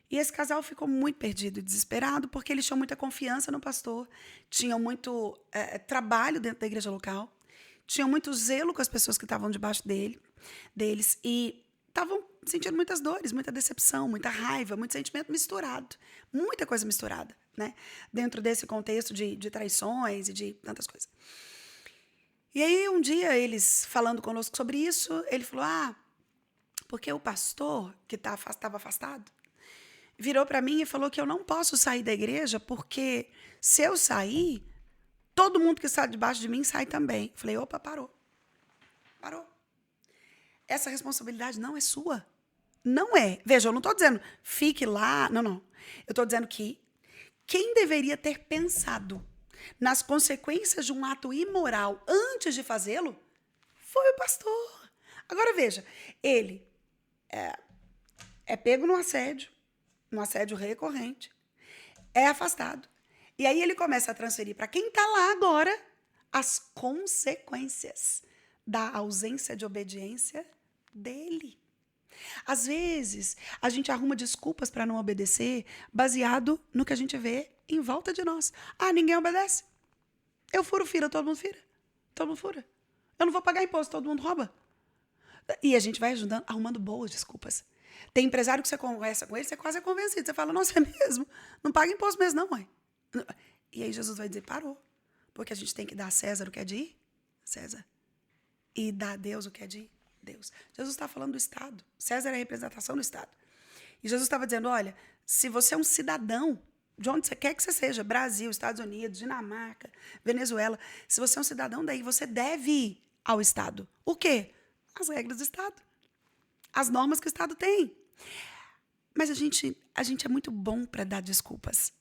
E esse casal ficou muito perdido e desesperado, porque eles tinham muita confiança no pastor, tinham muito trabalho dentro da igreja local, tinham muito zelo com as pessoas que estavam debaixo deles, e estavam sentindo muitas dores, muita decepção, muita raiva, muito sentimento misturado, muita coisa misturada, né? Dentro desse contexto de traições e de tantas coisas. E aí, um dia, eles falando conosco sobre isso, ele falou, porque o pastor que estava afastado, virou para mim e falou que eu não posso sair da igreja porque se eu sair, todo mundo que está debaixo de mim sai também. Falei, opa, parou. Essa responsabilidade não é sua. Não é. Veja, eu não estou dizendo fique lá. Não. Eu estou dizendo que quem deveria ter pensado nas consequências de um ato imoral antes de fazê-lo foi o pastor. Agora veja, ele é pego num assédio recorrente, é afastado. E aí ele começa a transferir para quem está lá agora as consequências da ausência de obediência dele. Às vezes, a gente arruma desculpas para não obedecer baseado no que a gente vê em volta de nós. Ah, ninguém obedece. Eu furo fila, todo mundo fura. Eu não vou pagar imposto, todo mundo rouba. E a gente vai ajudando, arrumando boas desculpas. Tem empresário que você conversa com ele, você quase é convencido. Você fala, nossa, é mesmo? Não paga imposto mesmo, não, mãe. E aí Jesus vai dizer, parou. Porque a gente tem que dar a César o que é de César. E dar a Deus o que é de Deus. Jesus está falando do Estado. César é a representação do Estado. E Jesus estava dizendo, olha, se você é um cidadão, de onde você quer que você seja, Brasil, Estados Unidos, Dinamarca, Venezuela, se você é um cidadão daí, você deve ir ao Estado. O quê? As regras do Estado. As normas que o Estado tem. Mas a gente é muito bom para dar desculpas.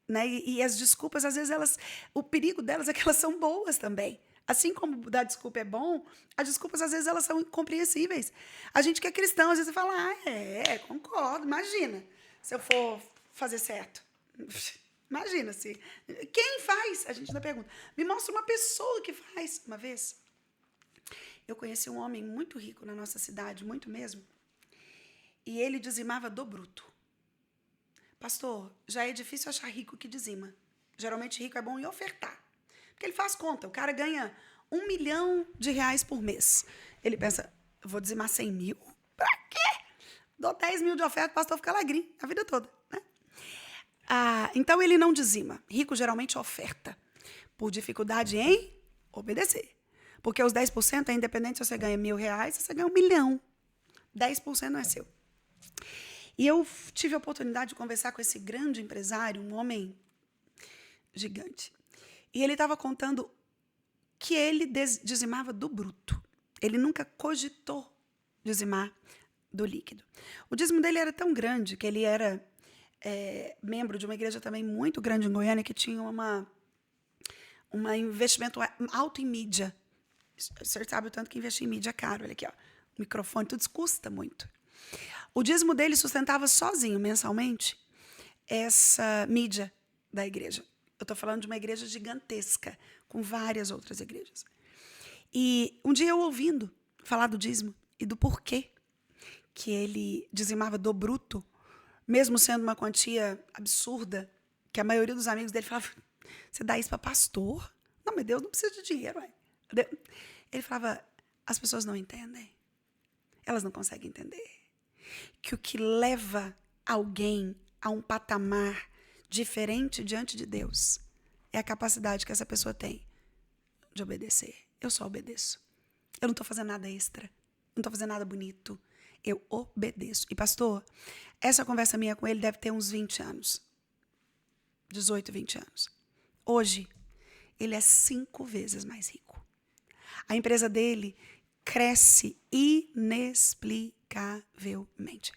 Né? E as desculpas, às vezes, o perigo delas é que elas são boas também. Assim como dar desculpa é bom, as desculpas, às vezes, elas são incompreensíveis. A gente que é cristão, às vezes, fala, concordo, imagina, se eu for fazer certo. Imagina se... Quem faz? A gente ainda pergunta. Me mostra uma pessoa que faz. Uma vez, eu conheci um homem muito rico na nossa cidade, muito mesmo, e ele dizimava do bruto. Pastor, já é difícil achar rico que dizima. Geralmente, rico é bom em ofertar. Porque ele faz conta. O cara ganha R$1 milhão por mês. Ele pensa, eu vou dizimar 100 mil? Pra quê? Dou 10 mil de oferta, o pastor fica alegrinho a vida toda. Né? Então, ele não dizima. Rico geralmente oferta. Por dificuldade em obedecer. Porque os 10% é independente se você ganha R$1.000, se você ganha 1 milhão. 10% não é seu. E eu tive a oportunidade de conversar com esse grande empresário, um homem gigante. E ele estava contando que ele dizimava do bruto. Ele nunca cogitou dizimar do líquido. O dízimo dele era tão grande que ele era membro de uma igreja também muito grande em Goiânia que tinha um investimento alto em mídia. O senhor sabe o tanto que investir em mídia é caro. Olha aqui, ó, microfone, tudo isso custa muito. O dízimo dele sustentava sozinho, mensalmente, essa mídia da igreja. Eu estou falando de uma igreja gigantesca, com várias outras igrejas. E um dia eu ouvindo falar do dízimo e do porquê que ele dizimava do bruto, mesmo sendo uma quantia absurda, que a maioria dos amigos dele falava, você dá isso para pastor? Não, mas Deus não precisa de dinheiro. Ué. Ele falava, as pessoas não entendem. Elas não conseguem entender. Que o que leva alguém a um patamar diferente diante de Deus é a capacidade que essa pessoa tem de obedecer. Eu só obedeço. Eu não estou fazendo nada extra. Não estou fazendo nada bonito. Eu obedeço. E pastor, essa conversa minha com ele deve ter uns 20 anos. 18, 20 anos. Hoje, ele é 5 vezes mais rico. A empresa dele cresce inexplicavelmente.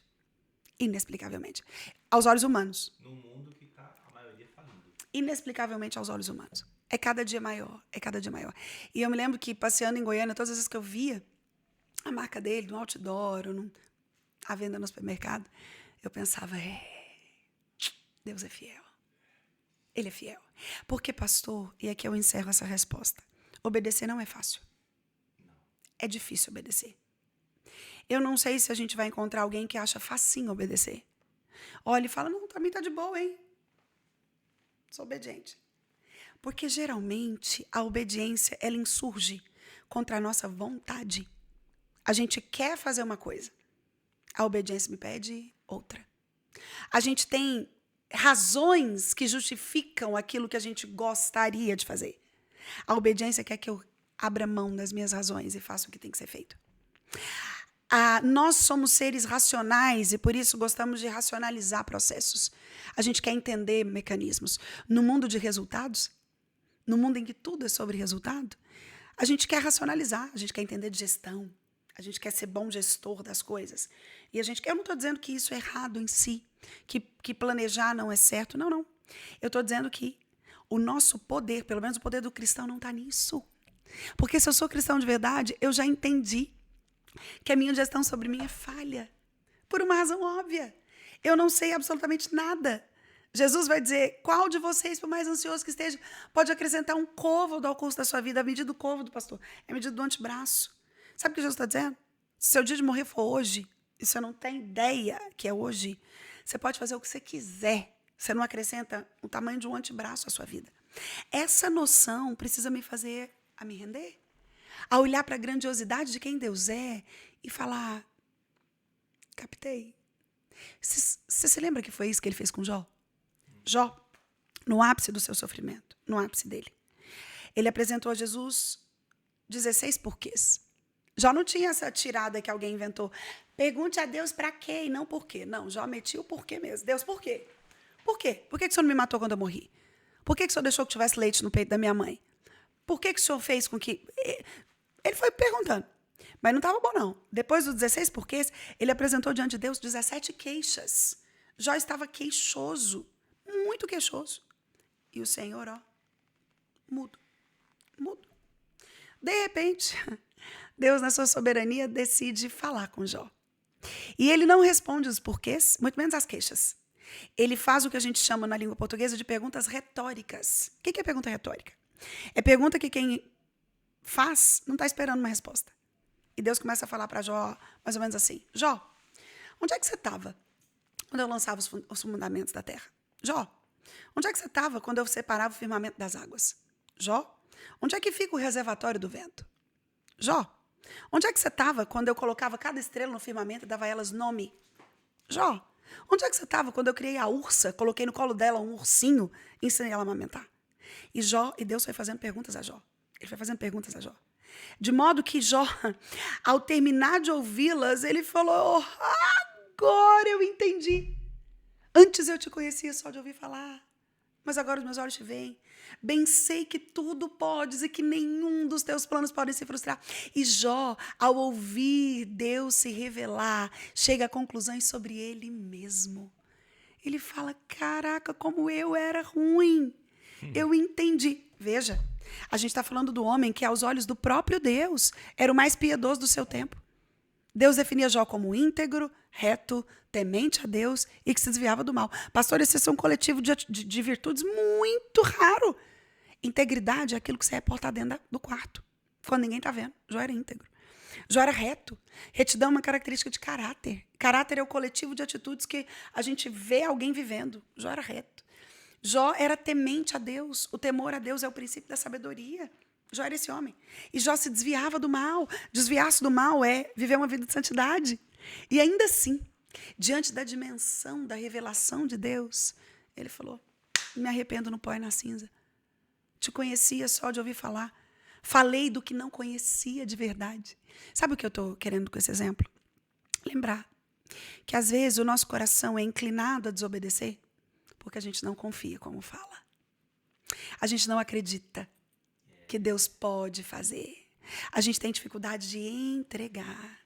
Inexplicavelmente. Aos olhos humanos. No mundo que está a maioria falindo. Inexplicavelmente aos olhos humanos. É cada dia maior, é cada dia maior. E eu me lembro que, passeando em Goiânia, todas as vezes que eu via a marca dele no outdoor, ou à venda no supermercado, eu pensava, Deus é fiel. Ele é fiel. Porque, pastor, e aqui eu encerro essa resposta, obedecer não é fácil. É difícil obedecer. Eu não sei se a gente vai encontrar alguém que acha facinho obedecer. Olha e fala, não, pra mim tá de boa, hein? Sou obediente. Porque, geralmente, a obediência, ela insurge contra a nossa vontade. A gente quer fazer uma coisa. A obediência me pede outra. A gente tem razões que justificam aquilo que a gente gostaria de fazer. A obediência quer que eu abra mão das minhas razões e faça o que tem que ser feito. Nós somos seres racionais e por isso gostamos de racionalizar processos. A gente quer entender mecanismos. No mundo de resultados, no mundo em que tudo é sobre resultado, a gente quer racionalizar, a gente quer entender de gestão, a gente quer ser bom gestor das coisas. E eu não estou dizendo que isso é errado em si, que planejar não é certo. Não, não. Eu estou dizendo que o nosso poder, pelo menos o poder do cristão, não está nisso. Porque se eu sou cristão de verdade, eu já entendi que a minha gestão sobre mim é falha. Por uma razão óbvia. Eu não sei absolutamente nada. Jesus vai dizer, qual de vocês, por mais ansioso que esteja, pode acrescentar um côvado ao curso da sua vida? A medida do côvado, pastor, é a medida do antebraço. Sabe o que Jesus está dizendo? Se seu dia de morrer for hoje, e você não tem ideia que é hoje, você pode fazer o que você quiser. Você não acrescenta o tamanho de um antebraço à sua vida. Essa noção precisa me fazer a me render, a olhar para a grandiosidade de quem Deus é e falar, captei. Você se lembra que foi isso que ele fez com Jó? Jó, no ápice do seu sofrimento, no ápice dele, ele apresentou a Jesus 16 porquês. Jó não tinha essa tirada que alguém inventou. Pergunte a Deus para quê e não por quê. Não, Jó metia o porquê mesmo. Deus, por quê? Por quê? Por que o Senhor não me matou quando eu morri? Por que o Senhor deixou que tivesse leite no peito da minha mãe? Por que o Senhor fez com que... Ele foi perguntando. Mas não estava bom, não. Depois dos 16 porquês, ele apresentou diante de Deus 17 queixas. Jó estava queixoso. Muito queixoso. E o Senhor, ó, mudo. Mudo. De repente, Deus, na sua soberania, decide falar com Jó. E ele não responde os porquês, muito menos as queixas. Ele faz o que a gente chama na língua portuguesa de perguntas retóricas. O que é pergunta retórica? É pergunta que quem faz não está esperando uma resposta. E Deus começa a falar para Jó, mais ou menos assim, Jó, onde é que você estava quando eu lançava os fundamentos da terra? Jó, onde é que você estava quando eu separava o firmamento das águas? Jó, onde é que fica o reservatório do vento? Jó, onde é que você estava quando eu colocava cada estrela no firmamento e dava a elas nome? Jó, onde é que você estava quando eu criei a ursa, coloquei no colo dela um ursinho e ensinei ela a amamentar? E Deus foi fazendo perguntas a Jó. Ele foi fazendo perguntas a Jó. De modo que Jó, ao terminar de ouvi-las, ele falou, agora eu entendi. Antes eu te conhecia só de ouvir falar, mas agora os meus olhos te veem. Bem sei que tudo podes e que nenhum dos teus planos podem se frustrar. E Jó, ao ouvir Deus se revelar, chega a conclusões sobre ele mesmo. Ele fala, caraca, como eu era ruim. Eu entendi. Veja, a gente está falando do homem que, aos olhos do próprio Deus, era o mais piedoso do seu tempo. Deus definia Jó como íntegro, reto, temente a Deus e que se desviava do mal. Pastor, esse é um coletivo de virtudes muito raro. Integridade é aquilo que você reporta dentro do quarto, quando ninguém está vendo. Jó era íntegro. Jó era reto. Retidão é uma característica de caráter. Caráter é o coletivo de atitudes que a gente vê alguém vivendo. Jó era reto. Jó era temente a Deus. O temor a Deus é o princípio da sabedoria. Jó era esse homem. E Jó se desviava do mal. Desviar-se do mal é viver uma vida de santidade. E ainda assim, diante da dimensão da revelação de Deus, ele falou, me arrependo no pó e na cinza. Te conhecia só de ouvir falar. Falei do que não conhecia de verdade. Sabe o que eu estou querendo com esse exemplo? Lembrar que às vezes o nosso coração é inclinado a desobedecer porque a gente não confia como fala. A gente não acredita que Deus pode fazer. A gente tem dificuldade de entregar.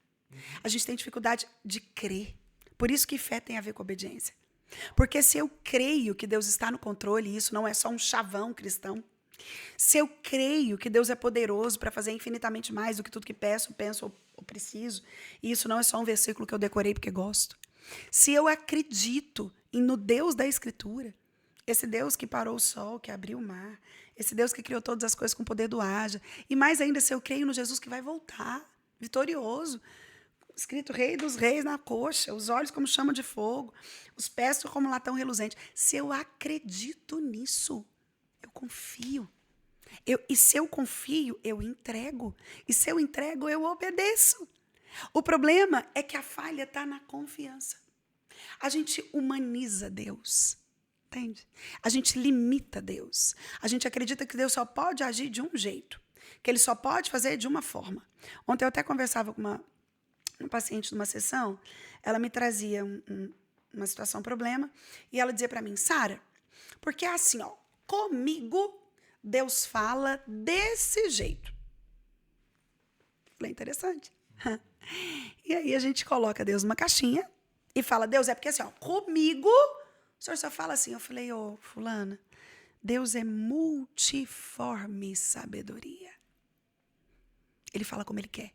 A gente tem dificuldade de crer. Por isso que fé tem a ver com obediência. Porque se eu creio que Deus está no controle, e isso não é só um chavão cristão, se eu creio que Deus é poderoso para fazer infinitamente mais do que tudo que peço, penso ou preciso, e isso não é só um versículo que eu decorei porque gosto. Se eu acredito no Deus da Escritura, esse Deus que parou o sol, que abriu o mar, esse Deus que criou todas as coisas com o poder do haja, e mais ainda, se eu creio no Jesus que vai voltar, vitorioso, escrito Rei dos Reis na coxa, os olhos como chama de fogo, os pés como latão reluzente. Se eu acredito nisso, eu confio. E se eu confio, eu entrego. E se eu entrego, eu obedeço. O problema é que a falha está na confiança. A gente humaniza Deus, entende? A gente limita Deus. A gente acredita que Deus só pode agir de um jeito, que Ele só pode fazer de uma forma. Ontem eu até conversava com uma uma paciente numa sessão, ela me trazia uma situação, um problema, e ela dizia para mim, Sara, porque é assim, ó, comigo Deus fala desse jeito. Falei, interessante. E aí a gente coloca Deus numa caixinha e fala, Deus, é porque assim, ó, comigo, o senhor só fala assim. Eu falei, ô, fulana, Deus é multiforme sabedoria. Ele fala como ele quer.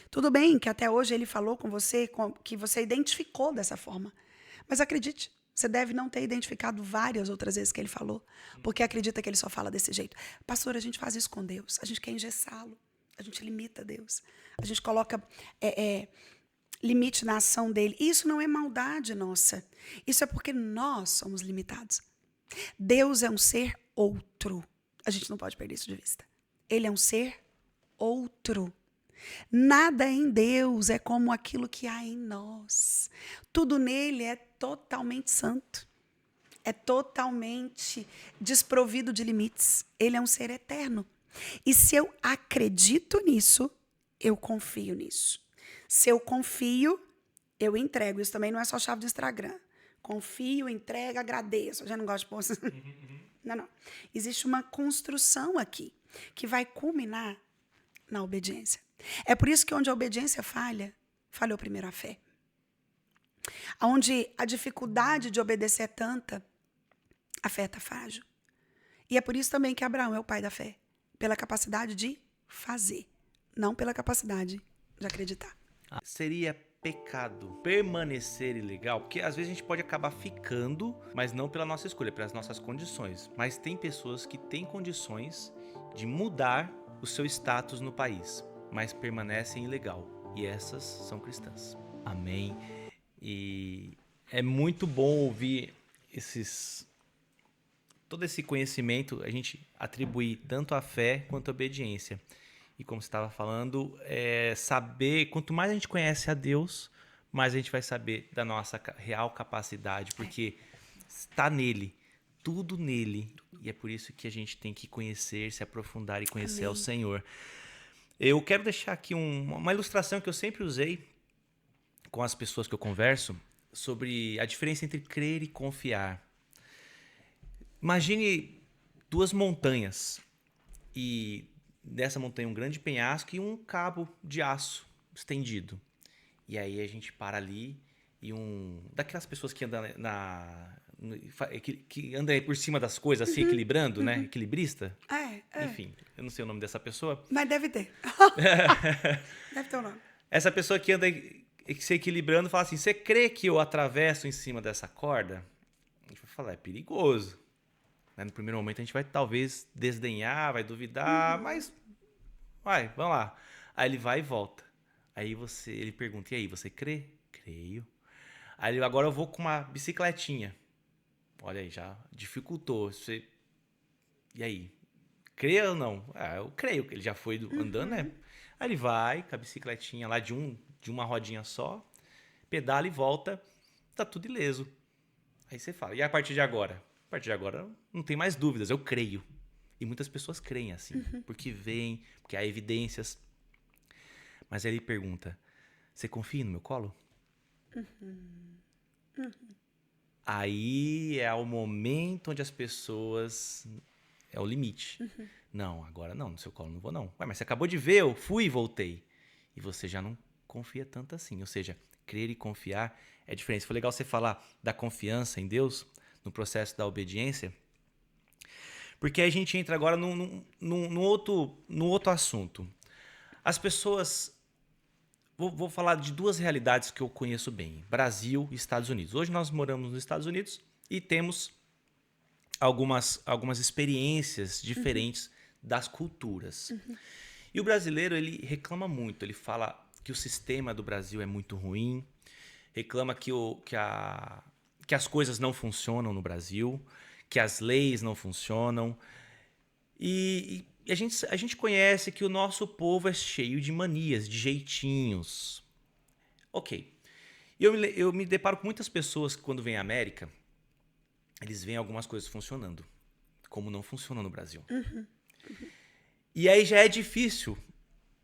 Tudo bem que até hoje ele falou com você, que você identificou dessa forma. Mas acredite, você deve não ter identificado várias outras vezes que ele falou, porque acredita que ele só fala desse jeito. Pastor, a gente faz isso com Deus, a gente quer engessá-lo, a gente limita Deus, a gente coloca limite na ação dele. Isso não é maldade nossa, isso é porque nós somos limitados. Deus é um ser outro, a gente não pode perder isso de vista. Ele é um ser outro. Nada em Deus é como aquilo que há em nós. Tudo nele é totalmente santo. É totalmente desprovido de limites. Ele é um ser eterno. E se eu acredito nisso, eu confio nisso. Se eu confio, eu entrego. Isso também não é só chave do Instagram. Confio, entrego, agradeço. Eu já não gosto de pôr. Não. Existe uma construção aqui que vai culminar na obediência. É por isso que onde a obediência falha, falhou primeiro a fé. Onde a dificuldade de obedecer é tanta, a fé está frágil. E é por isso também que Abraão é o pai da fé. Pela capacidade de fazer, não pela capacidade de acreditar. Seria pecado permanecer ilegal? Porque às vezes a gente pode acabar ficando, mas não pela nossa escolha, pelas nossas condições. Mas tem pessoas que têm condições de mudar o seu status no país, mas permanecem ilegal. E essas são cristãs. Amém. E é muito bom ouvir todo esse conhecimento, a gente atribuir tanto a fé quanto a obediência. E como você estava falando, saber, quanto mais a gente conhece a Deus, mais a gente vai saber da nossa real capacidade, porque está nele, tudo nele. E é por isso que a gente tem que conhecer, se aprofundar e conhecer ao Senhor. Eu quero deixar aqui uma ilustração que eu sempre usei com as pessoas que eu converso sobre a diferença entre crer e confiar. Imagine duas montanhas e dessa montanha um grande penhasco e um cabo de aço estendido. E aí a gente para ali e daquelas pessoas que andam que anda por cima das coisas assim, equilibrando, né? Equilibrista. Enfim, eu não sei o nome dessa pessoa. Mas deve ter. Deve ter o nome. Essa pessoa que anda se equilibrando fala assim, você crê que eu atravesso em cima dessa corda? A gente vai falar, é perigoso. No primeiro momento a gente vai talvez desdenhar, vai duvidar, mas vamos lá. Aí ele vai e volta. Aí ele pergunta, e aí, você crê? Creio. Aí agora eu vou com uma bicicletinha. Olha aí, já dificultou. E aí? Crê ou não? Eu creio, ele já foi andando, né? Aí ele vai com a bicicletinha lá de uma rodinha só, pedala e volta, tá tudo ileso. Aí você fala, e a partir de agora? A partir de agora não tem mais dúvidas, eu creio. E muitas pessoas creem assim, porque veem, porque há evidências. Mas aí ele pergunta, você confia no meu colo? Aí é o momento onde as pessoas... É o limite. Não, agora não, no seu colo não vou não. Mas você acabou de ver, eu fui e voltei. E você já não confia tanto assim. Ou seja, crer e confiar é diferente. Foi legal você falar da confiança em Deus no processo da obediência. Porque aí a gente entra agora num outro assunto. As pessoas... Vou falar de duas realidades que eu conheço bem. Brasil e Estados Unidos. Hoje nós moramos nos Estados Unidos e temos algumas experiências diferentes das culturas. E o brasileiro, ele reclama muito. Ele fala que o sistema do Brasil é muito ruim. Reclama que as coisas não funcionam no Brasil. Que as leis não funcionam. E a gente conhece que o nosso povo é cheio de manias, de jeitinhos. Ok. E eu me deparo com muitas pessoas que quando vêm à América, eles veem algumas coisas funcionando, como não funciona no Brasil. E aí já é difícil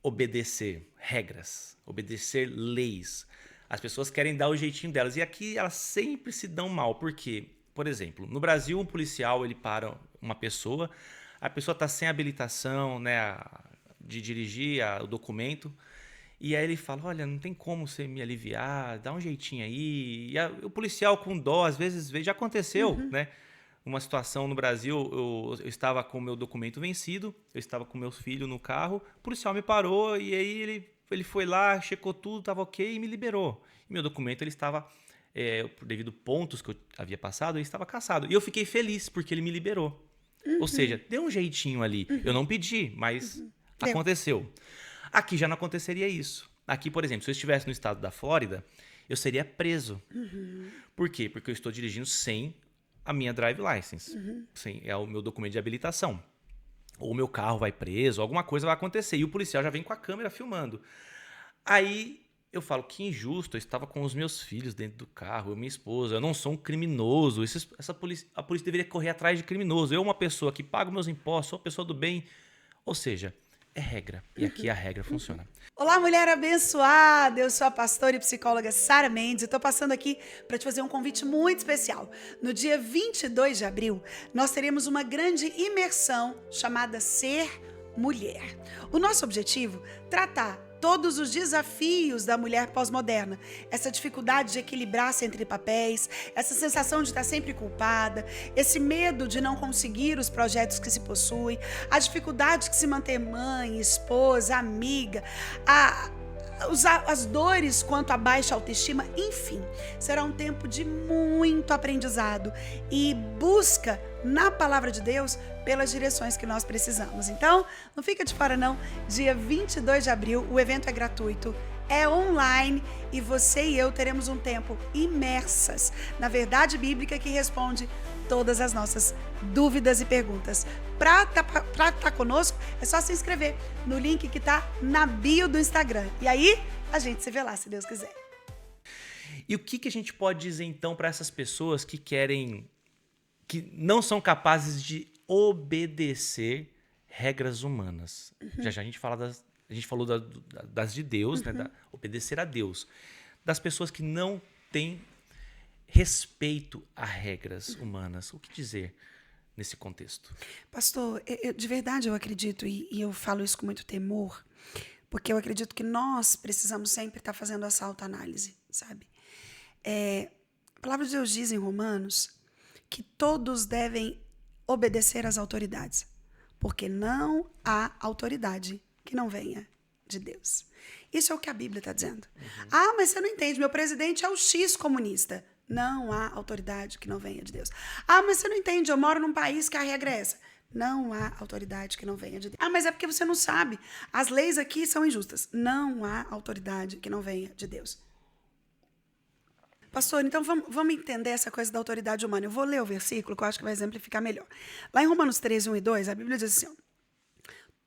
obedecer regras, obedecer leis. As pessoas querem dar o jeitinho delas. E aqui elas sempre se dão mal. Por quê? Por exemplo, no Brasil, um policial ele para uma pessoa, a pessoa está sem habilitação, né, de dirigir o documento, e aí ele fala, olha, não tem como você me aliviar, dá um jeitinho aí. E o policial com dó, às vezes, já aconteceu, né? Uma situação no Brasil, eu estava com o meu documento vencido, eu estava com meus filhos no carro, o policial me parou e aí ele foi lá, checou tudo, estava ok e me liberou. E meu documento ele estava, devido pontos que eu havia passado, ele estava cassado. E eu fiquei feliz porque ele me liberou. Ou seja, deu um jeitinho ali. Eu não pedi, mas aconteceu. Aqui já não aconteceria isso. Aqui, por exemplo, se eu estivesse no estado da Flórida, eu seria preso. Por quê? Porque eu estou dirigindo sem a minha drive license. É o meu documento de habilitação. Ou o meu carro vai preso, alguma coisa vai acontecer. E o policial já vem com a câmera filmando. Aí eu falo, que injusto, eu estava com os meus filhos dentro do carro, minha esposa, eu não sou um criminoso. A polícia deveria correr atrás de criminoso. Eu, uma pessoa que pago meus impostos, sou uma pessoa do bem. Ou seja, é regra. E aqui a regra funciona. Olá, mulher abençoada! Eu sou a pastora e psicóloga Sara Mendes e estou passando aqui para te fazer um convite muito especial. No dia 22 de abril, nós teremos uma grande imersão chamada Ser Mulher. O nosso objetivo é tratar todos os desafios da mulher pós-moderna, essa dificuldade de equilibrar-se entre papéis, essa sensação de estar sempre culpada, esse medo de não conseguir os projetos que se possui, a dificuldade de se manter mãe, esposa, amiga, as dores quanto à baixa autoestima, enfim, será um tempo de muito aprendizado e busca na palavra de Deus pelas direções que nós precisamos. Então, não fica de fora não, dia 22 de abril, o evento é gratuito, é online e você e eu teremos um tempo imersas na verdade bíblica que responde todas as nossas dúvidas e perguntas. Para estar conosco, é só se inscrever no link que está na bio do Instagram. E aí, a gente se vê lá, se Deus quiser. E o que a gente pode dizer, então, para essas pessoas que não são capazes de obedecer regras humanas? Já a gente falou das de Deus, né? Obedecer a Deus. Das pessoas que não têm respeito a regras humanas. O que dizer nesse contexto? Pastor, de verdade eu acredito, e eu falo isso com muito temor, porque eu acredito que nós precisamos sempre estar fazendo essa autoanálise, sabe? A palavra de Deus diz em Romanos que todos devem obedecer às autoridades, porque não há autoridade que não venha de Deus. Isso é o que a Bíblia está dizendo. Ah, mas você não entende, meu presidente é o X comunista. Não há autoridade que não venha de Deus. Ah, mas você não entende, eu moro num país que a regra é essa. Não há autoridade que não venha de Deus. Ah, mas é porque você não sabe. As leis aqui são injustas. Não há autoridade que não venha de Deus. Pastor, então vamos entender essa coisa da autoridade humana. Eu vou ler o versículo que eu acho que vai exemplificar melhor. Lá em Romanos 13, 1 e 2, a Bíblia diz assim,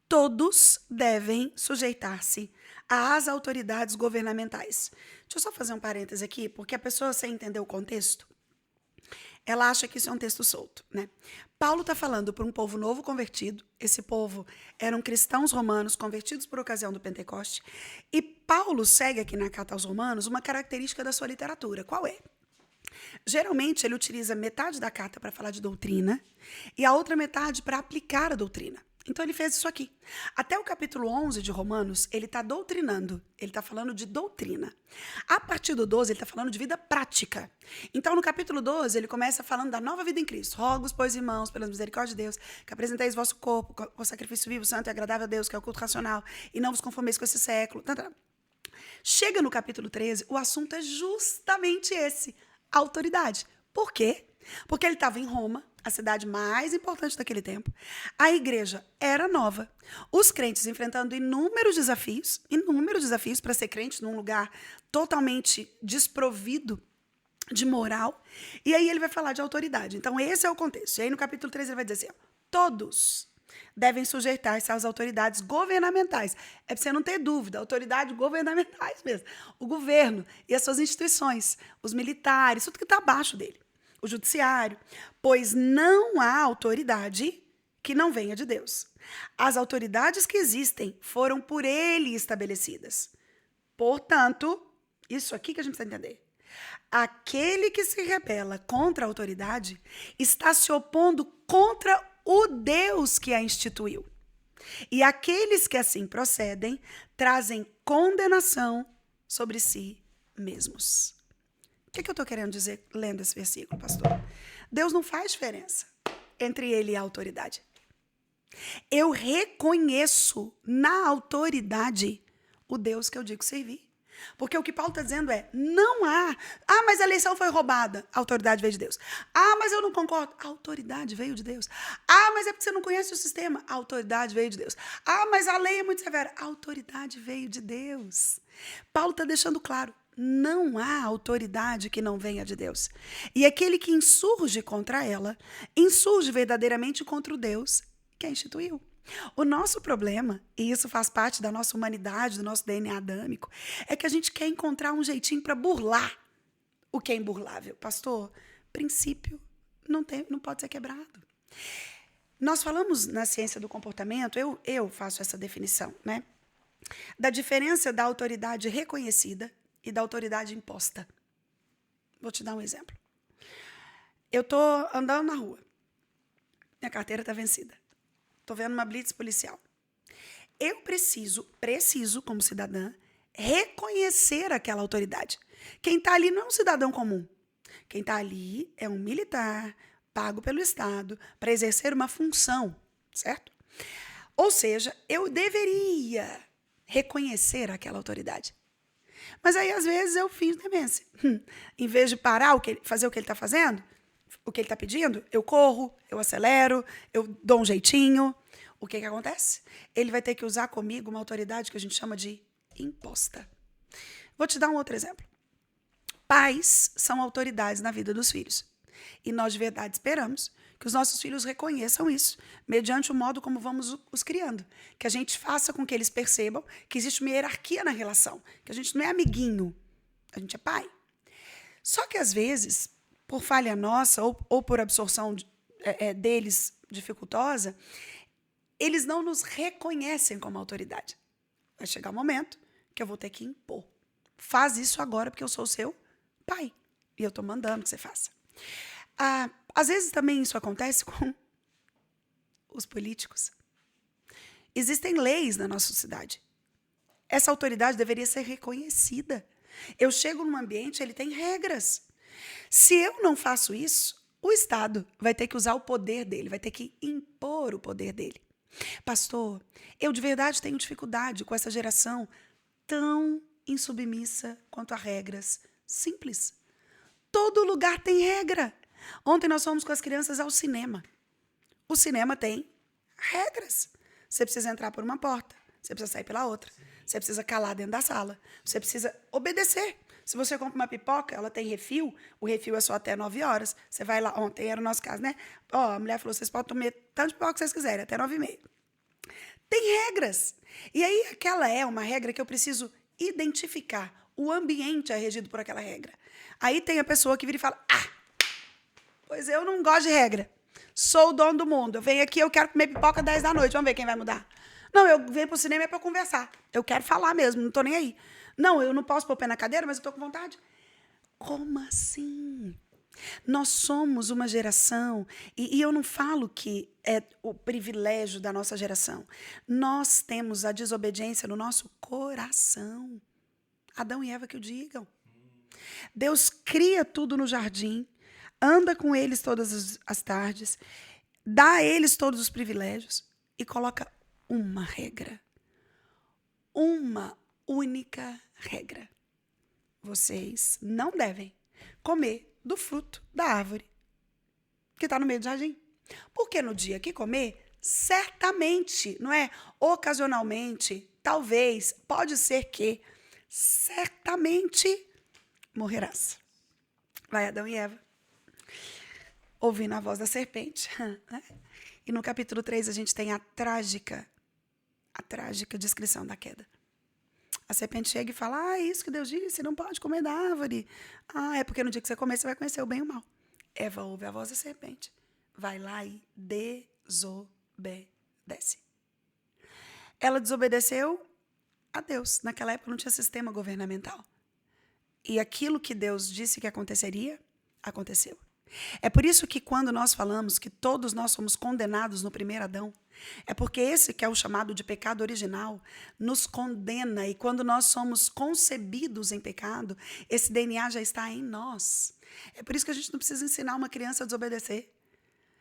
todos devem sujeitar-se às autoridades governamentais. Deixa eu só fazer um parêntese aqui, porque a pessoa, sem entender o contexto, ela acha que isso é um texto solto, né? Paulo está falando para um povo novo convertido. Esse povo eram cristãos romanos convertidos por ocasião do Pentecoste. E Paulo segue aqui na carta aos Romanos uma característica da sua literatura. Qual é? Geralmente, ele utiliza metade da carta para falar de doutrina e a outra metade para aplicar a doutrina. Então, ele fez isso aqui. Até o capítulo 11 de Romanos, ele está doutrinando. Ele está falando de doutrina. A partir do 12, ele está falando de vida prática. Então, no capítulo 12, ele começa falando da nova vida em Cristo. Rogo, pois, irmãos, pelas misericórdias de Deus, que apresenteis vosso corpo com sacrifício vivo, santo e agradável a Deus, que é o culto racional, e não vos conformeis com esse século. Chega no capítulo 13, o assunto é justamente esse, a autoridade. Por quê? Porque ele estava em Roma, a cidade mais importante daquele tempo. A igreja era nova. Os crentes enfrentando inúmeros desafios para ser crente num lugar totalmente desprovido de moral. E aí ele vai falar de autoridade. Então esse é o contexto. E aí no capítulo 13 ele vai dizer assim, ó, todos devem sujeitar-se às autoridades governamentais. É para você não ter dúvida, autoridades governamentais mesmo. O governo e as suas instituições, os militares, tudo que está abaixo dele. O judiciário, pois não há autoridade que não venha de Deus. As autoridades que existem foram por ele estabelecidas. Portanto, isso aqui que a gente precisa entender. Aquele que se rebela contra a autoridade está se opondo contra o Deus que a instituiu. E aqueles que assim procedem trazem condenação sobre si mesmos. O que eu estou querendo dizer lendo esse versículo, pastor? Deus não faz diferença entre ele e a autoridade. Eu reconheço na autoridade o Deus que eu digo servir. Porque o que Paulo está dizendo é, não há. Ah, mas a eleição foi roubada. A autoridade veio de Deus. Ah, mas eu não concordo. A autoridade veio de Deus. Ah, mas é porque você não conhece o sistema. A autoridade veio de Deus. Ah, mas a lei é muito severa. A autoridade veio de Deus. Paulo está deixando claro, não há autoridade que não venha de Deus. E aquele que insurge contra ela, insurge verdadeiramente contra o Deus que a instituiu. O nosso problema, e isso faz parte da nossa humanidade, do nosso DNA adâmico, é que a gente quer encontrar um jeitinho para burlar o que é imburlável. Pastor, princípio não pode ser quebrado. Nós falamos na ciência do comportamento, eu faço essa definição, né? Da diferença da autoridade reconhecida e da autoridade imposta. Vou te dar um exemplo. Eu estou andando na rua. Minha carteira está vencida. Estou vendo uma blitz policial. Eu preciso, como cidadã, reconhecer aquela autoridade. Quem está ali não é um cidadão comum. Quem está ali é um militar, pago pelo Estado, para exercer uma função, certo? Ou seja, eu deveria reconhecer aquela autoridade. Mas aí, às vezes, eu finjo demência. Em vez de parar, fazer o que ele está fazendo, o que ele está pedindo, eu corro, eu acelero, eu dou um jeitinho. O que acontece? Ele vai ter que usar comigo uma autoridade que a gente chama de imposta. Vou te dar um outro exemplo. Pais são autoridades na vida dos filhos. E nós de verdade esperamos que os nossos filhos reconheçam isso, mediante o modo como vamos os criando. Que a gente faça com que eles percebam que existe uma hierarquia na relação, que a gente não é amiguinho, a gente é pai. Só que, às vezes, por falha nossa ou por absorção deles dificultosa, eles não nos reconhecem como autoridade. Vai chegar um momento que eu vou ter que impor. Faz isso agora porque eu sou o seu pai. E eu estou mandando que você faça. Às vezes também isso acontece com os políticos. Existem leis na nossa sociedade. Essa autoridade deveria ser reconhecida. Eu chego num ambiente, ele tem regras. Se eu não faço isso, o Estado vai ter que usar o poder dele, vai ter que impor o poder dele. Pastor, eu de verdade tenho dificuldade com essa geração tão insubmissa quanto a regras simples. Todo lugar tem regra. Ontem nós fomos com as crianças ao cinema. O cinema tem regras. Você precisa entrar por uma porta, você precisa sair pela outra, você precisa calar dentro da sala, você precisa obedecer. Se você compra uma pipoca, ela tem refil, o refil é só até 9 horas. Você vai lá, ontem era o nosso caso, né? A mulher falou, vocês podem comer tanto de pipoca que vocês quiserem, até 9h30. Tem regras. E aí, aquela é uma regra que eu preciso identificar. O ambiente é regido por aquela regra. Aí tem a pessoa que vira e fala, pois eu não gosto de regra. Sou o dono do mundo. Eu venho aqui, eu quero comer pipoca 10 da noite. Vamos ver quem vai mudar. Não, eu venho pro cinema é para conversar. Eu quero falar mesmo, não tô nem aí. Não, eu não posso pôr o pé na cadeira, mas eu tô com vontade. Como assim? Nós somos uma geração, e eu não falo que é o privilégio da nossa geração. Nós temos a desobediência no nosso coração. Adão e Eva que o digam. Deus cria tudo no jardim, anda com eles todas as tardes, dá a eles todos os privilégios e coloca uma regra. Uma única regra. Vocês não devem comer do fruto da árvore que está no meio do jardim. Porque no dia que comer, certamente, não é? Ocasionalmente, talvez, pode ser que, certamente morrerás. Vai Adão e Eva, ouvindo a voz da serpente. Né? E no capítulo 3 a gente tem a trágica descrição da queda. A serpente chega e fala, isso que Deus disse, não pode comer da árvore. É porque no dia que você comer, você vai conhecer o bem e o mal. Eva ouve a voz da serpente, vai lá e desobedece. desobedece. Ela desobedeceu a Deus. Naquela época não tinha sistema governamental. E aquilo que Deus disse que aconteceria, aconteceu. É por isso que quando nós falamos que todos nós somos condenados no primeiro Adão, é porque esse que é o chamado de pecado original nos condena, e quando nós somos concebidos em pecado, esse DNA já está em nós. É por isso que a gente não precisa ensinar uma criança a desobedecer.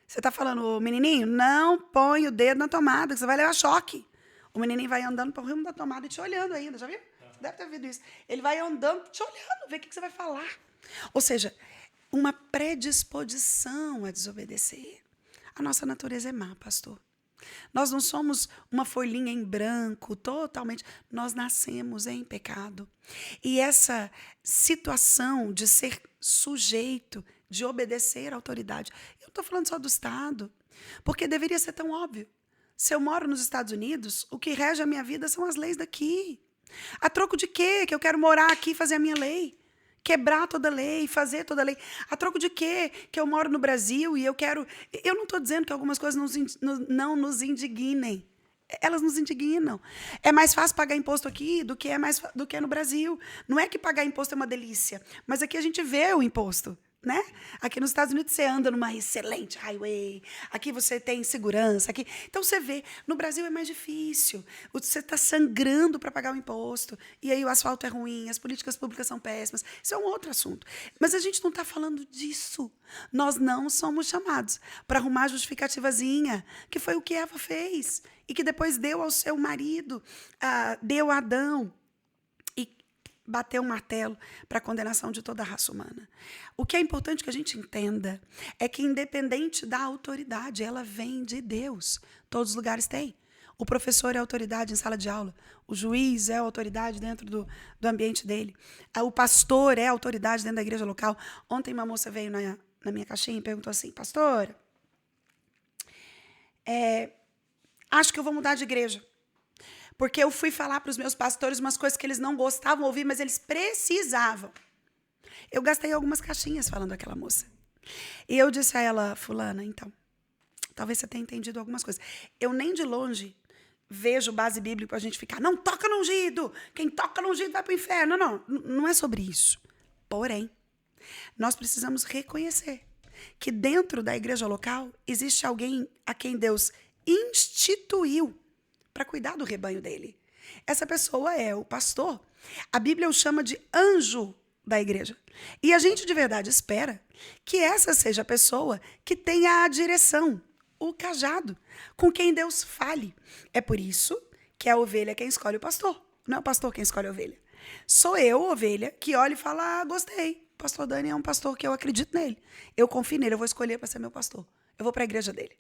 Você está falando, ô menininho, não põe o dedo na tomada, que você vai levar choque. O menininho vai andando para o rumo da tomada e te olhando ainda, já viu? Você deve ter ouvido isso. Ele vai andando te olhando, ver o que você vai falar. Ou seja, uma predisposição a desobedecer. A nossa natureza é má, pastor. Nós não somos uma folhinha em branco, totalmente. Nós nascemos em pecado. E essa situação de ser sujeito, de obedecer à autoridade, eu não estou falando só do Estado, porque deveria ser tão óbvio. Se eu moro nos Estados Unidos, o que rege a minha vida são as leis daqui. A troco de quê? Que eu quero morar aqui e fazer a minha lei? Quebrar toda a lei, fazer toda a lei. A troco de quê? Que eu moro no Brasil e eu quero... Eu não estou dizendo que algumas coisas não nos indignem. Elas nos indignam. É mais fácil pagar imposto aqui do que no Brasil. Não é que pagar imposto é uma delícia, mas aqui a gente vê o imposto. Né? Aqui nos Estados Unidos você anda numa excelente highway, aqui você tem segurança, aqui. Então você vê, no Brasil é mais difícil, você está sangrando para pagar o imposto, e aí o asfalto é ruim, as políticas públicas são péssimas, isso é um outro assunto. Mas a gente não está falando disso. Nós não somos chamados para arrumar a justificativazinha, que foi o que Eva fez, e que depois deu ao seu marido, deu a Adão, bateu um martelo para a condenação de toda a raça humana. O que é importante que a gente entenda é que, independente da autoridade, ela vem de Deus. Todos os lugares têm. O professor é autoridade em sala de aula. O juiz é autoridade dentro do ambiente dele. O pastor é autoridade dentro da igreja local. Ontem uma moça veio na minha caixinha e perguntou assim, pastora, acho que eu vou mudar de igreja. Porque eu fui falar para os meus pastores umas coisas que eles não gostavam de ouvir, mas eles precisavam. Eu gastei algumas caixinhas falando daquela moça. E eu disse a ela, fulana, então, talvez você tenha entendido algumas coisas. Eu nem de longe vejo base bíblica para a gente ficar, não toca no ungido, quem toca no ungido vai para o inferno. Não é sobre isso. Porém, nós precisamos reconhecer que dentro da igreja local existe alguém a quem Deus instituiu para cuidar do rebanho dele. Essa pessoa é o pastor. A Bíblia o chama de anjo da igreja. E a gente de verdade espera que essa seja a pessoa que tenha a direção, o cajado, com quem Deus fale. É por isso que é a ovelha quem escolhe o pastor. Não é o pastor quem escolhe a ovelha. Sou eu, ovelha, que olha e fala, gostei. O pastor Dani é um pastor que eu acredito nele. Eu confio nele, eu vou escolher para ser meu pastor. Eu vou para a igreja dele.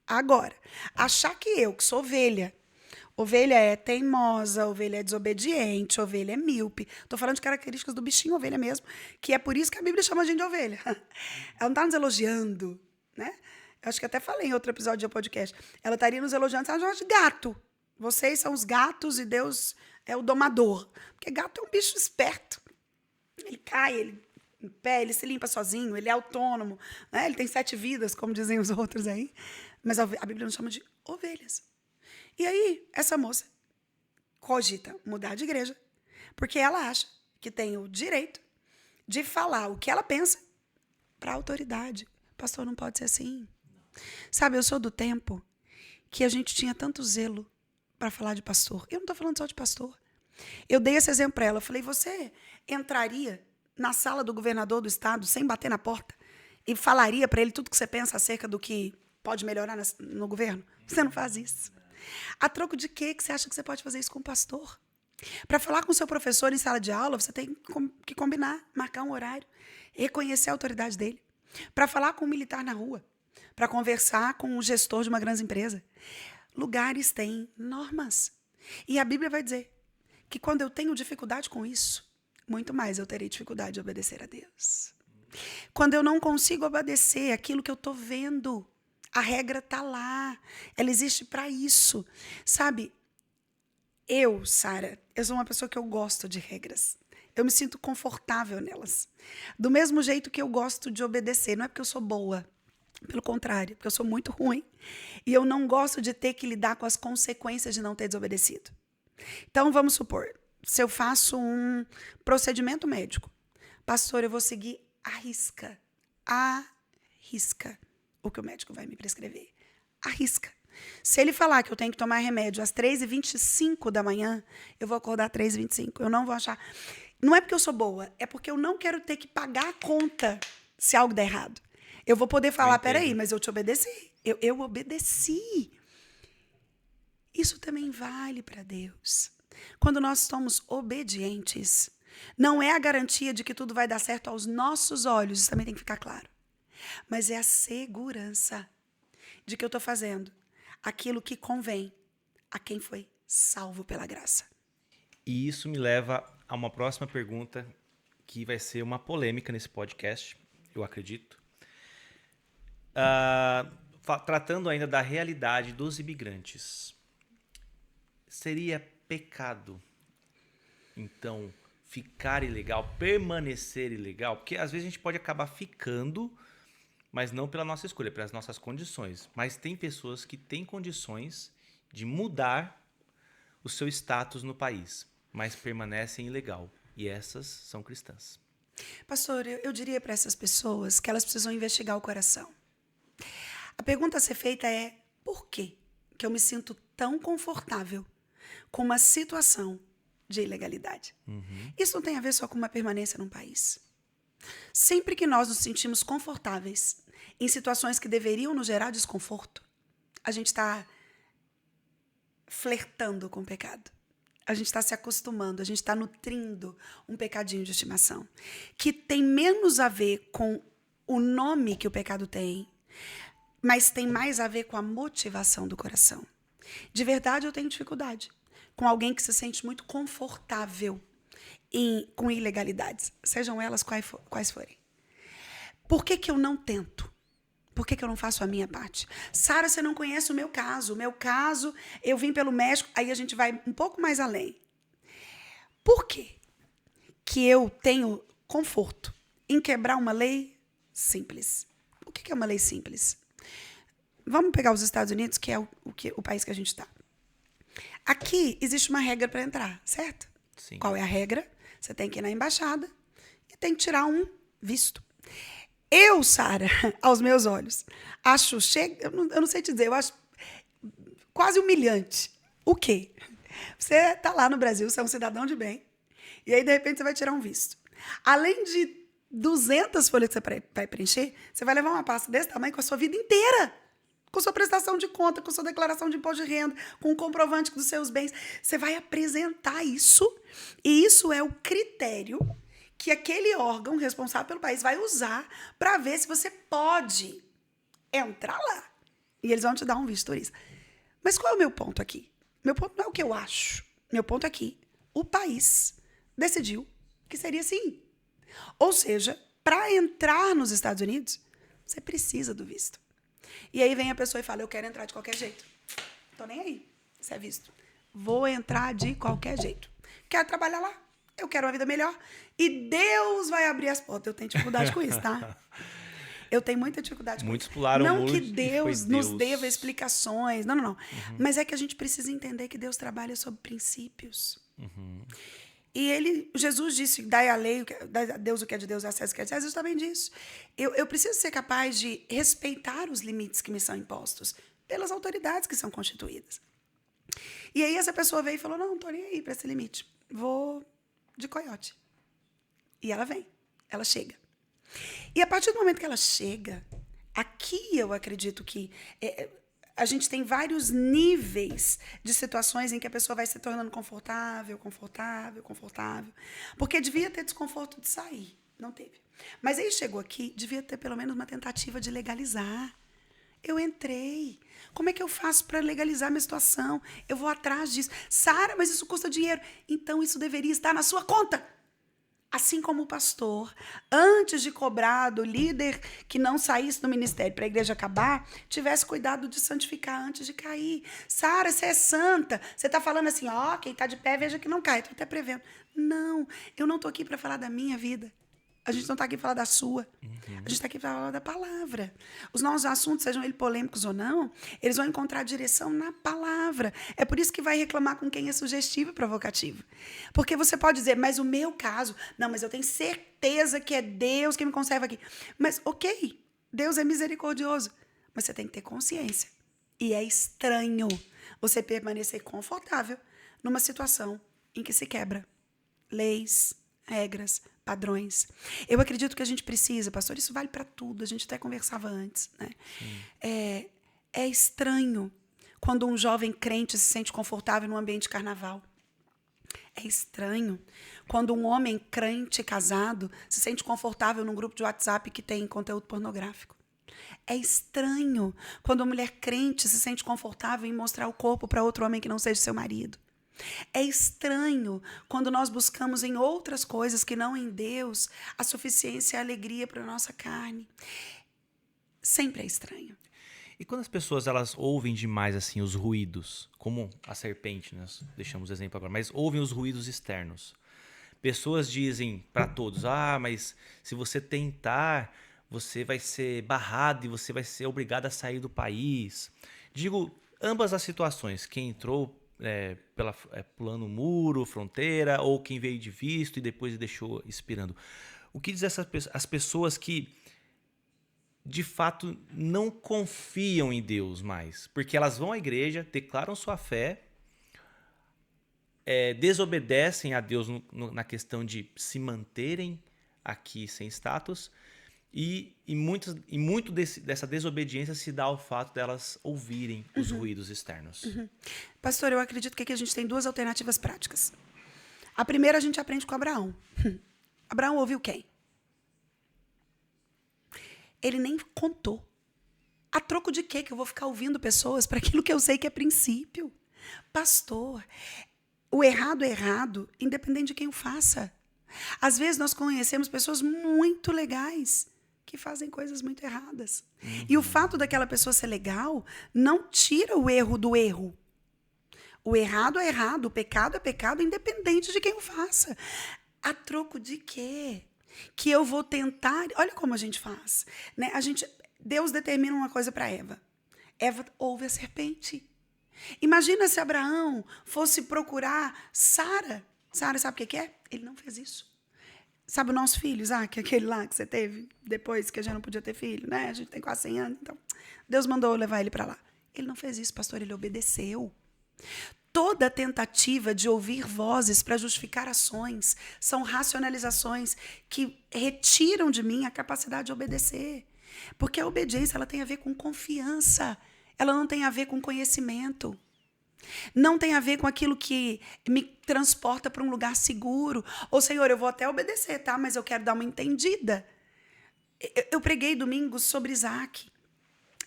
Agora, achar que eu, que sou ovelha é teimosa, ovelha é desobediente, ovelha é míope. Estou falando de características do bichinho ovelha mesmo, que é por isso que a Bíblia chama a gente de ovelha. Ela não está nos elogiando, né? Eu acho que até falei em outro episódio do podcast. Ela estaria nos elogiando, ela chama de gato. Vocês são os gatos e Deus é o domador. Porque gato é um bicho esperto. Ele cai, ele em pé, ele se limpa sozinho, ele é autônomo, né? Ele tem 7 vidas, como dizem os outros aí. Mas a Bíblia nos chama de ovelhas. E aí, essa moça cogita mudar de igreja, porque ela acha que tem o direito de falar o que ela pensa para a autoridade. Pastor, não pode ser assim. Sabe, eu sou do tempo que a gente tinha tanto zelo para falar de pastor. Eu não estou falando só de pastor. Eu dei esse exemplo para ela. Eu falei, você entraria na sala do governador do estado sem bater na porta e falaria para ele tudo que você pensa acerca do que pode melhorar no governo? Você não faz isso. A troco de quê que você acha que você pode fazer isso com o pastor? Para falar com o seu professor em sala de aula, você tem que combinar, marcar um horário, reconhecer a autoridade dele. Para falar com um militar na rua, para conversar com o gestor de uma grande empresa. Lugares têm normas. E a Bíblia vai dizer que quando eu tenho dificuldade com isso, muito mais eu terei dificuldade de obedecer a Deus. Quando eu não consigo obedecer aquilo que eu estou vendo, a regra está lá. Ela existe para isso. Sabe, Sara, eu sou uma pessoa que eu gosto de regras. Eu me sinto confortável nelas. Do mesmo jeito que eu gosto de obedecer. Não é porque eu sou boa. Pelo contrário, porque eu sou muito ruim. E eu não gosto de ter que lidar com as consequências de não ter desobedecido. Então, vamos supor, se eu faço um procedimento médico, pastor, eu vou seguir à risca o que o médico vai me prescrever. À risca. Se ele falar que eu tenho que tomar remédio às 3h25 da manhã, eu vou acordar às 3h25. Eu não vou achar... Não é porque eu sou boa, é porque eu não quero ter que pagar a conta se algo der errado. Eu vou poder falar, peraí, mas eu te obedeci. Eu obedeci. Isso também vale para Deus. Quando nós somos obedientes, não é a garantia de que tudo vai dar certo aos nossos olhos, isso também tem que ficar claro. Mas é a segurança de que eu estou fazendo aquilo que convém a quem foi salvo pela graça. E isso me leva a uma próxima pergunta que vai ser uma polêmica nesse podcast, eu acredito. Tratando ainda da realidade dos imigrantes. Seria pecado, então, ficar ilegal, permanecer ilegal? Porque às vezes a gente pode acabar ficando, mas não pela nossa escolha, pelas nossas condições. Mas tem pessoas que têm condições de mudar o seu status no país, mas permanecem ilegal. E essas são cristãs. Pastor, eu diria para essas pessoas que elas precisam investigar o coração. A pergunta a ser feita é: por que eu me sinto tão confortável com uma situação de ilegalidade? Isso não tem a ver só com uma permanência num país. Sempre que nós nos sentimos confortáveis em situações que deveriam nos gerar desconforto, a gente está flertando com o pecado. A gente está se acostumando, a gente está nutrindo um pecadinho de estimação, que tem menos a ver com o nome que o pecado tem, mas tem mais a ver com a motivação do coração. De verdade, eu tenho dificuldade com alguém que se sente muito confortável com ilegalidades, sejam elas quais forem. Por que eu não tento? Por que eu não faço a minha parte? Sara, você não conhece o meu caso. O meu caso, eu vim pelo México, aí a gente vai um pouco mais além. Por que eu tenho conforto em quebrar uma lei simples? O que é uma lei simples? Vamos pegar os Estados Unidos, que é o país que a gente está. Aqui existe uma regra para entrar, certo? Sim. Qual é a regra? Você tem que ir na embaixada e tem que tirar um visto. Eu, Sara, aos meus olhos, acho, eu não sei te dizer, eu acho quase humilhante. O quê? Você está lá no Brasil, você é um cidadão de bem, e aí, de repente, você vai tirar um visto. Além de 200 folhas que você vai preencher, você vai levar uma pasta desse tamanho com a sua vida inteira, com sua prestação de conta, com sua declaração de imposto de renda, com o comprovante dos seus bens. Você vai apresentar isso, e isso é o critério que aquele órgão responsável pelo país vai usar para ver se você pode entrar lá. E eles vão te dar um visto turista. Mas qual é o meu ponto aqui? Meu ponto não é o que eu acho. Meu ponto aqui, o país decidiu que seria assim. Ou seja, para entrar nos Estados Unidos, você precisa do visto. E aí vem a pessoa e fala, eu quero entrar de qualquer jeito. Tô nem aí, isso é visto. Vou entrar de qualquer jeito. Quero trabalhar lá. Eu quero uma vida melhor. E Deus vai abrir as portas. Eu tenho dificuldade com isso, tá? Eu tenho muita dificuldade com Muitos isso. pularam não muito que e Deus foi nos Deus. deva explicações. Não. Mas é que a gente precisa entender que Deus trabalha sobre princípios. E Jesus disse, dai a lei, dai a Deus o que é de Deus, a César o que é de César. Jesus também disse. Eu preciso ser capaz de respeitar os limites que me são impostos pelas autoridades que são constituídas. E aí essa pessoa veio e falou, não estou nem aí para esse limite. Vou de coiote. E ela vem, ela chega. E a partir do momento que ela chega, aqui eu acredito que a gente tem vários níveis de situações em que a pessoa vai se tornando confortável. Porque devia ter desconforto de sair. Não teve. Mas aí chegou aqui, devia ter pelo menos uma tentativa de legalizar. Eu entrei. Como é que eu faço para legalizar minha situação? Eu vou atrás disso. Sara, mas isso custa dinheiro. Então isso deveria estar na sua conta. Assim como o pastor, antes de cobrar do líder que não saísse do ministério para a igreja acabar, tivesse cuidado de santificar antes de cair. Sara, você é santa. Você está falando assim, quem está de pé, veja que não cai. Estou até prevendo. Não, eu não estou aqui para falar da minha vida. A gente não está aqui para falar da sua. A gente está aqui para falar da palavra. Os nossos assuntos, sejam eles polêmicos ou não, eles vão encontrar direção na palavra. É por isso que vai reclamar com quem é sugestivo e provocativo. Porque você pode dizer, mas o meu caso... Não, mas eu tenho certeza que é Deus que me conserva aqui. Mas, ok, Deus é misericordioso. Mas você tem que ter consciência. E é estranho você permanecer confortável numa situação em que se quebra leis, regras, padrões. Eu acredito que a gente precisa, pastor, isso vale para tudo, a gente até conversava antes, né? É estranho quando um jovem crente se sente confortável num ambiente de carnaval. É estranho quando um homem crente casado se sente confortável num grupo de WhatsApp que tem conteúdo pornográfico. É estranho quando uma mulher crente se sente confortável em mostrar o corpo para outro homem que não seja seu marido. É estranho quando nós buscamos em outras coisas que não em Deus a suficiência e a alegria para a nossa carne. Sempre é estranho. E quando as pessoas elas ouvem demais assim os ruídos, como a serpente, nós deixamos o exemplo agora, mas ouvem os ruídos externos. Pessoas dizem para todos, mas se você tentar, você vai ser barrado e você vai ser obrigado a sair do país. Digo, ambas as situações, quem entrou pulando o muro, fronteira, ou quem veio de visto e depois deixou expirando. O que diz as pessoas que de fato não confiam em Deus mais? Porque elas vão à igreja, declaram sua fé, desobedecem a Deus na questão de se manterem aqui sem status, e muito dessa desobediência se dá ao fato delas ouvirem os ruídos externos. Pastor, eu acredito que aqui a gente tem duas alternativas práticas. A primeira a gente aprende com Abraão. Abraão ouviu quem? Ele nem contou. A troco de quê que eu vou ficar ouvindo pessoas para aquilo que eu sei que é princípio? Pastor, o errado é errado, independente de quem o faça. Às vezes nós conhecemos pessoas muito legais que fazem coisas muito erradas. E o fato daquela pessoa ser legal não tira o erro do erro. O errado é errado, o pecado é pecado, independente de quem o faça. A troco de quê? Que eu vou tentar... Olha como a gente faz, né? Deus determina uma coisa para Eva. Eva ouve a serpente. Imagina se Abraão fosse procurar Sara. Sara, sabe o que é? Ele não fez isso. Sabe o nosso filho, Isaac, aquele lá que você teve depois que a gente não podia ter filho, né? A gente tem quase 100 anos, então Deus mandou levar ele para lá. Ele não fez isso, pastor, ele obedeceu. Toda tentativa de ouvir vozes para justificar ações são racionalizações que retiram de mim a capacidade de obedecer. Porque a obediência ela tem a ver com confiança, ela não tem a ver com conhecimento. Não tem a ver com aquilo que me transporta para um lugar seguro. Ou, Senhor, eu vou até obedecer, tá? Mas eu quero dar uma entendida. Eu preguei domingo sobre Isaac.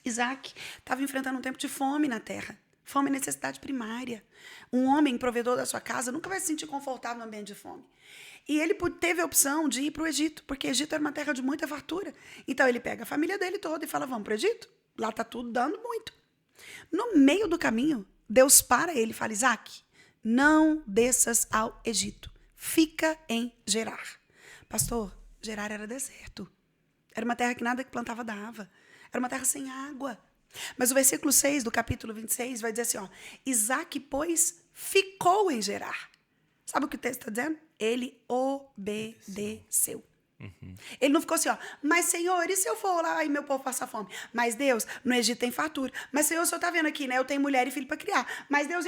Isaac estava enfrentando um tempo de fome na terra. Fome é necessidade primária. Um homem provedor da sua casa nunca vai se sentir confortável no ambiente de fome. E ele teve a opção de ir para o Egito, porque o Egito era uma terra de muita fartura. Então ele pega a família dele toda e fala, vamos para o Egito? Lá está tudo dando muito. No meio do caminho, Deus para ele e fala, Isaac, não desças ao Egito. Fica em Gerar. Pastor, Gerar era deserto. Era uma terra que nada que plantava dava. Era uma terra sem água. Mas o versículo 6 do capítulo 26 vai dizer assim, Isaac, pois, ficou em Gerar. Sabe o que o texto está dizendo? Ele obedeceu. Ele não ficou assim, mas Senhor, e se eu for lá e meu povo passar fome? Mas Deus, no Egito tem fartura. Mas Senhor, o Senhor está vendo aqui, né? Eu tenho mulher e filho para criar. Mas Deus...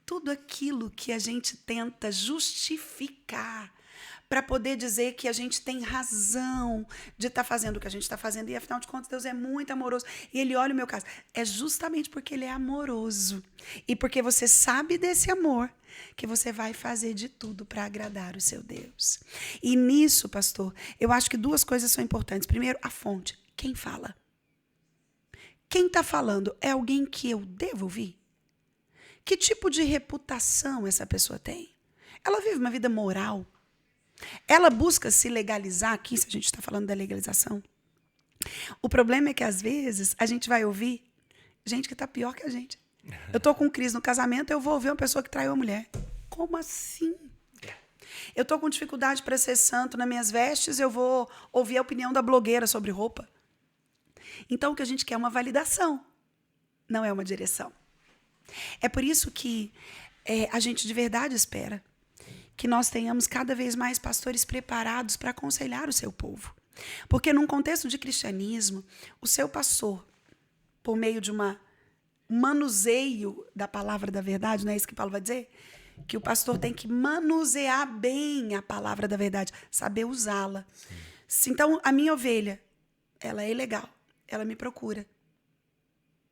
Tudo aquilo que a gente tenta justificar para poder dizer que a gente tem razão de estar fazendo o que a gente está fazendo. E, afinal de contas, Deus é muito amoroso. E Ele olha o meu caso. É justamente porque Ele é amoroso. E porque você sabe desse amor que você vai fazer de tudo para agradar o seu Deus. E nisso, pastor, eu acho que duas coisas são importantes. Primeiro, a fonte. Quem fala? Quem está falando é alguém que eu devo ouvir? Que tipo de reputação essa pessoa tem? Ela vive uma vida moral? Ela busca se legalizar aqui, se a gente está falando da legalização. O problema é que, às vezes, a gente vai ouvir gente que está pior que a gente. Eu estou com crise no casamento, eu vou ouvir uma pessoa que traiu a mulher. Como assim? Eu tô com dificuldade para ser santo nas minhas vestes, eu vou ouvir a opinião da blogueira sobre roupa. Então, o que a gente quer é uma validação, não é uma direção. É por isso que a gente de verdade espera que nós tenhamos cada vez mais pastores preparados para aconselhar o seu povo. Porque num contexto de cristianismo, o seu pastor, por meio de um manuseio da palavra da verdade, não é isso que Paulo vai dizer? Que o pastor tem que manusear bem a palavra da verdade, saber usá-la. Então, a minha ovelha, ela é ilegal, ela me procura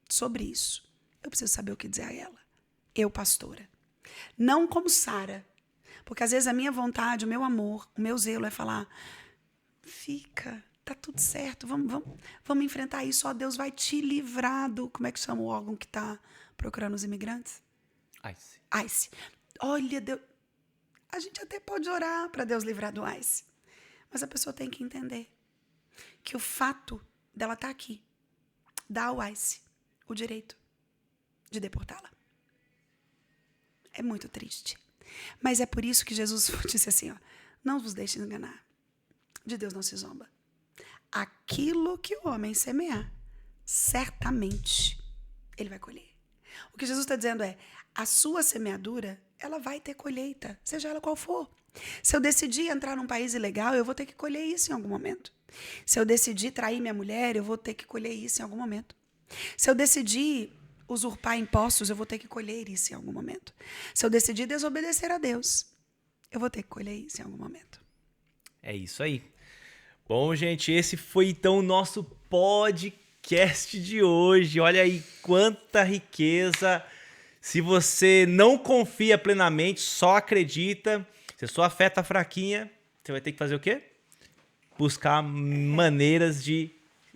sobre isso. Eu preciso saber o que dizer a ela. Eu, pastora. Não como Sara. Porque às vezes a minha vontade, o meu amor, o meu zelo é falar, fica, tá tudo certo, vamos enfrentar isso, ó, Deus vai te livrar do, como é que chama o órgão que tá procurando os imigrantes? ICE. Olha, Deus, a gente até pode orar para Deus livrar do ICE, mas a pessoa tem que entender que o fato dela estar aqui dá ao ICE o direito de deportá-la. É muito triste. Mas é por isso que Jesus disse assim, ó, não vos deixe enganar. De Deus não se zomba. Aquilo que o homem semear, certamente ele vai colher. O que Jesus está dizendo é, a sua semeadura, ela vai ter colheita, seja ela qual for. Se eu decidir entrar num país ilegal, eu vou ter que colher isso em algum momento. Se eu decidir trair minha mulher, eu vou ter que colher isso em algum momento. Se eu decidir usurpar impostos, eu vou ter que colher isso em algum momento. Se eu decidir desobedecer a Deus, eu vou ter que colher isso em algum momento. É isso aí. Bom, gente, esse foi então o nosso podcast de hoje. Olha aí quanta riqueza. Se você não confia plenamente, só acredita, se a sua fé tá fraquinha, você vai ter que fazer o quê? Buscar maneiras de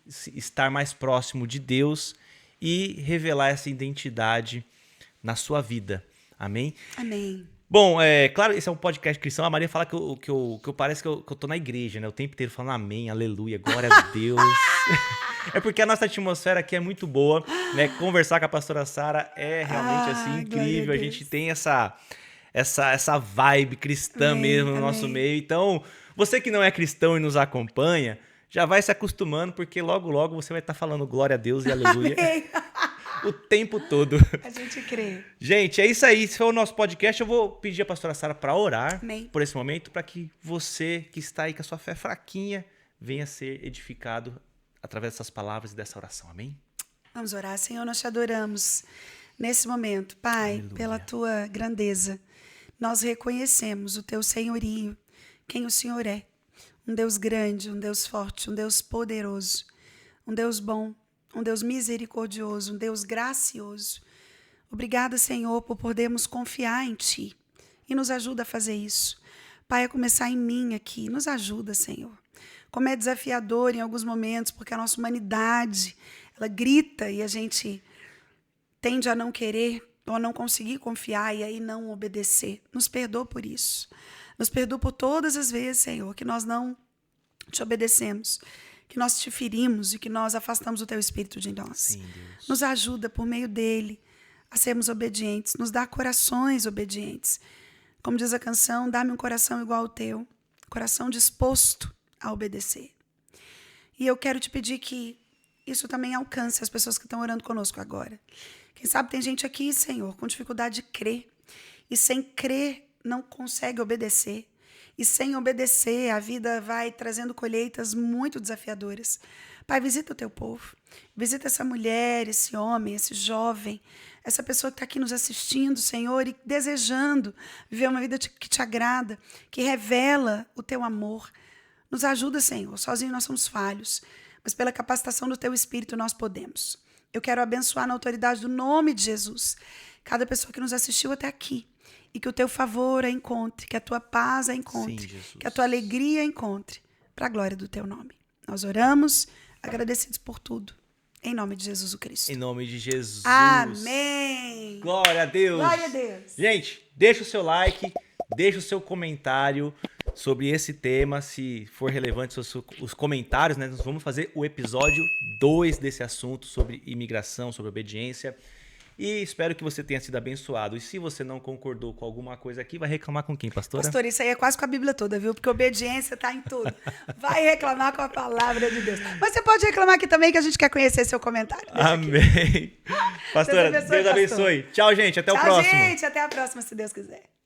estar mais próximo de Deus e revelar essa identidade na sua vida. Amém? Amém. Bom, claro, esse é um podcast cristão. A Maria fala que eu parece que eu tô na igreja, né? O tempo inteiro falando amém, aleluia, glória a Deus. É porque a nossa atmosfera aqui é muito boa, né? Conversar com a pastora Sara é realmente assim incrível. A gente tem essa vibe cristã mesmo no nosso meio. Então, você que não é cristão e nos acompanha, já vai se acostumando, porque logo, logo você vai estar falando glória a Deus e aleluia o tempo todo. A gente crê. Gente, é isso aí. Esse foi o nosso podcast. Eu vou pedir a pastora Sara para orar por esse momento, para que você que está aí com a sua fé fraquinha venha ser edificado através dessas palavras e dessa oração. Amém? Vamos orar. Senhor, nós te adoramos nesse momento. Pai, aleluia, pela tua grandeza, nós reconhecemos o teu senhorio, quem o Senhor é. Um Deus grande, um Deus forte, um Deus poderoso, um Deus bom, um Deus misericordioso, um Deus gracioso. Obrigada, Senhor, por podermos confiar em Ti e nos ajuda a fazer isso. Pai, a começar em mim aqui, nos ajuda, Senhor. Como é desafiador em alguns momentos, porque a nossa humanidade, ela grita e a gente tende a não querer ou a não conseguir confiar e aí não obedecer. Nos perdoa por isso. Nos perdoa por todas as vezes, Senhor, que nós não te obedecemos, que nós te ferimos e que nós afastamos o teu Espírito de nós. Sim, Deus. Nos ajuda por meio dele a sermos obedientes, nos dá corações obedientes. Como diz a canção, dá-me um coração igual ao teu, coração disposto a obedecer. E eu quero te pedir que isso também alcance as pessoas que estão orando conosco agora. Quem sabe tem gente aqui, Senhor, com dificuldade de crer, e sem crer não consegue obedecer. E sem obedecer, a vida vai trazendo colheitas muito desafiadoras. Pai, visita o teu povo. Visita essa mulher, esse homem, esse jovem, essa pessoa que está aqui nos assistindo, Senhor, e desejando viver uma vida que te agrada, que revela o teu amor. Nos ajuda, Senhor. Sozinhos nós somos falhos, mas pela capacitação do teu Espírito nós podemos. Eu quero abençoar na autoridade do nome de Jesus cada pessoa que nos assistiu até aqui. E que o teu favor a encontre, que a tua paz a encontre, que a tua alegria a encontre, para a glória do teu nome. Nós oramos, agradecidos por tudo, em nome de Jesus o Cristo. Em nome de Jesus. Amém. Glória a Deus. Glória a Deus. Gente, deixa o seu like, deixa o seu comentário sobre esse tema, se for relevante os comentários, né? Nós vamos fazer o episódio 2 desse assunto sobre imigração, sobre obediência. E espero que você tenha sido abençoado. E se você não concordou com alguma coisa aqui, vai reclamar com quem, pastora? Pastor, isso aí é quase com a Bíblia toda, viu? Porque obediência tá em tudo. Vai reclamar com a palavra de Deus. Mas você pode reclamar aqui também, que a gente quer conhecer seu comentário. Amém. Pastora, Deus abençoe, Deus abençoe. Tchau, gente. Até o próximo. Tchau, gente. Até a próxima, se Deus quiser.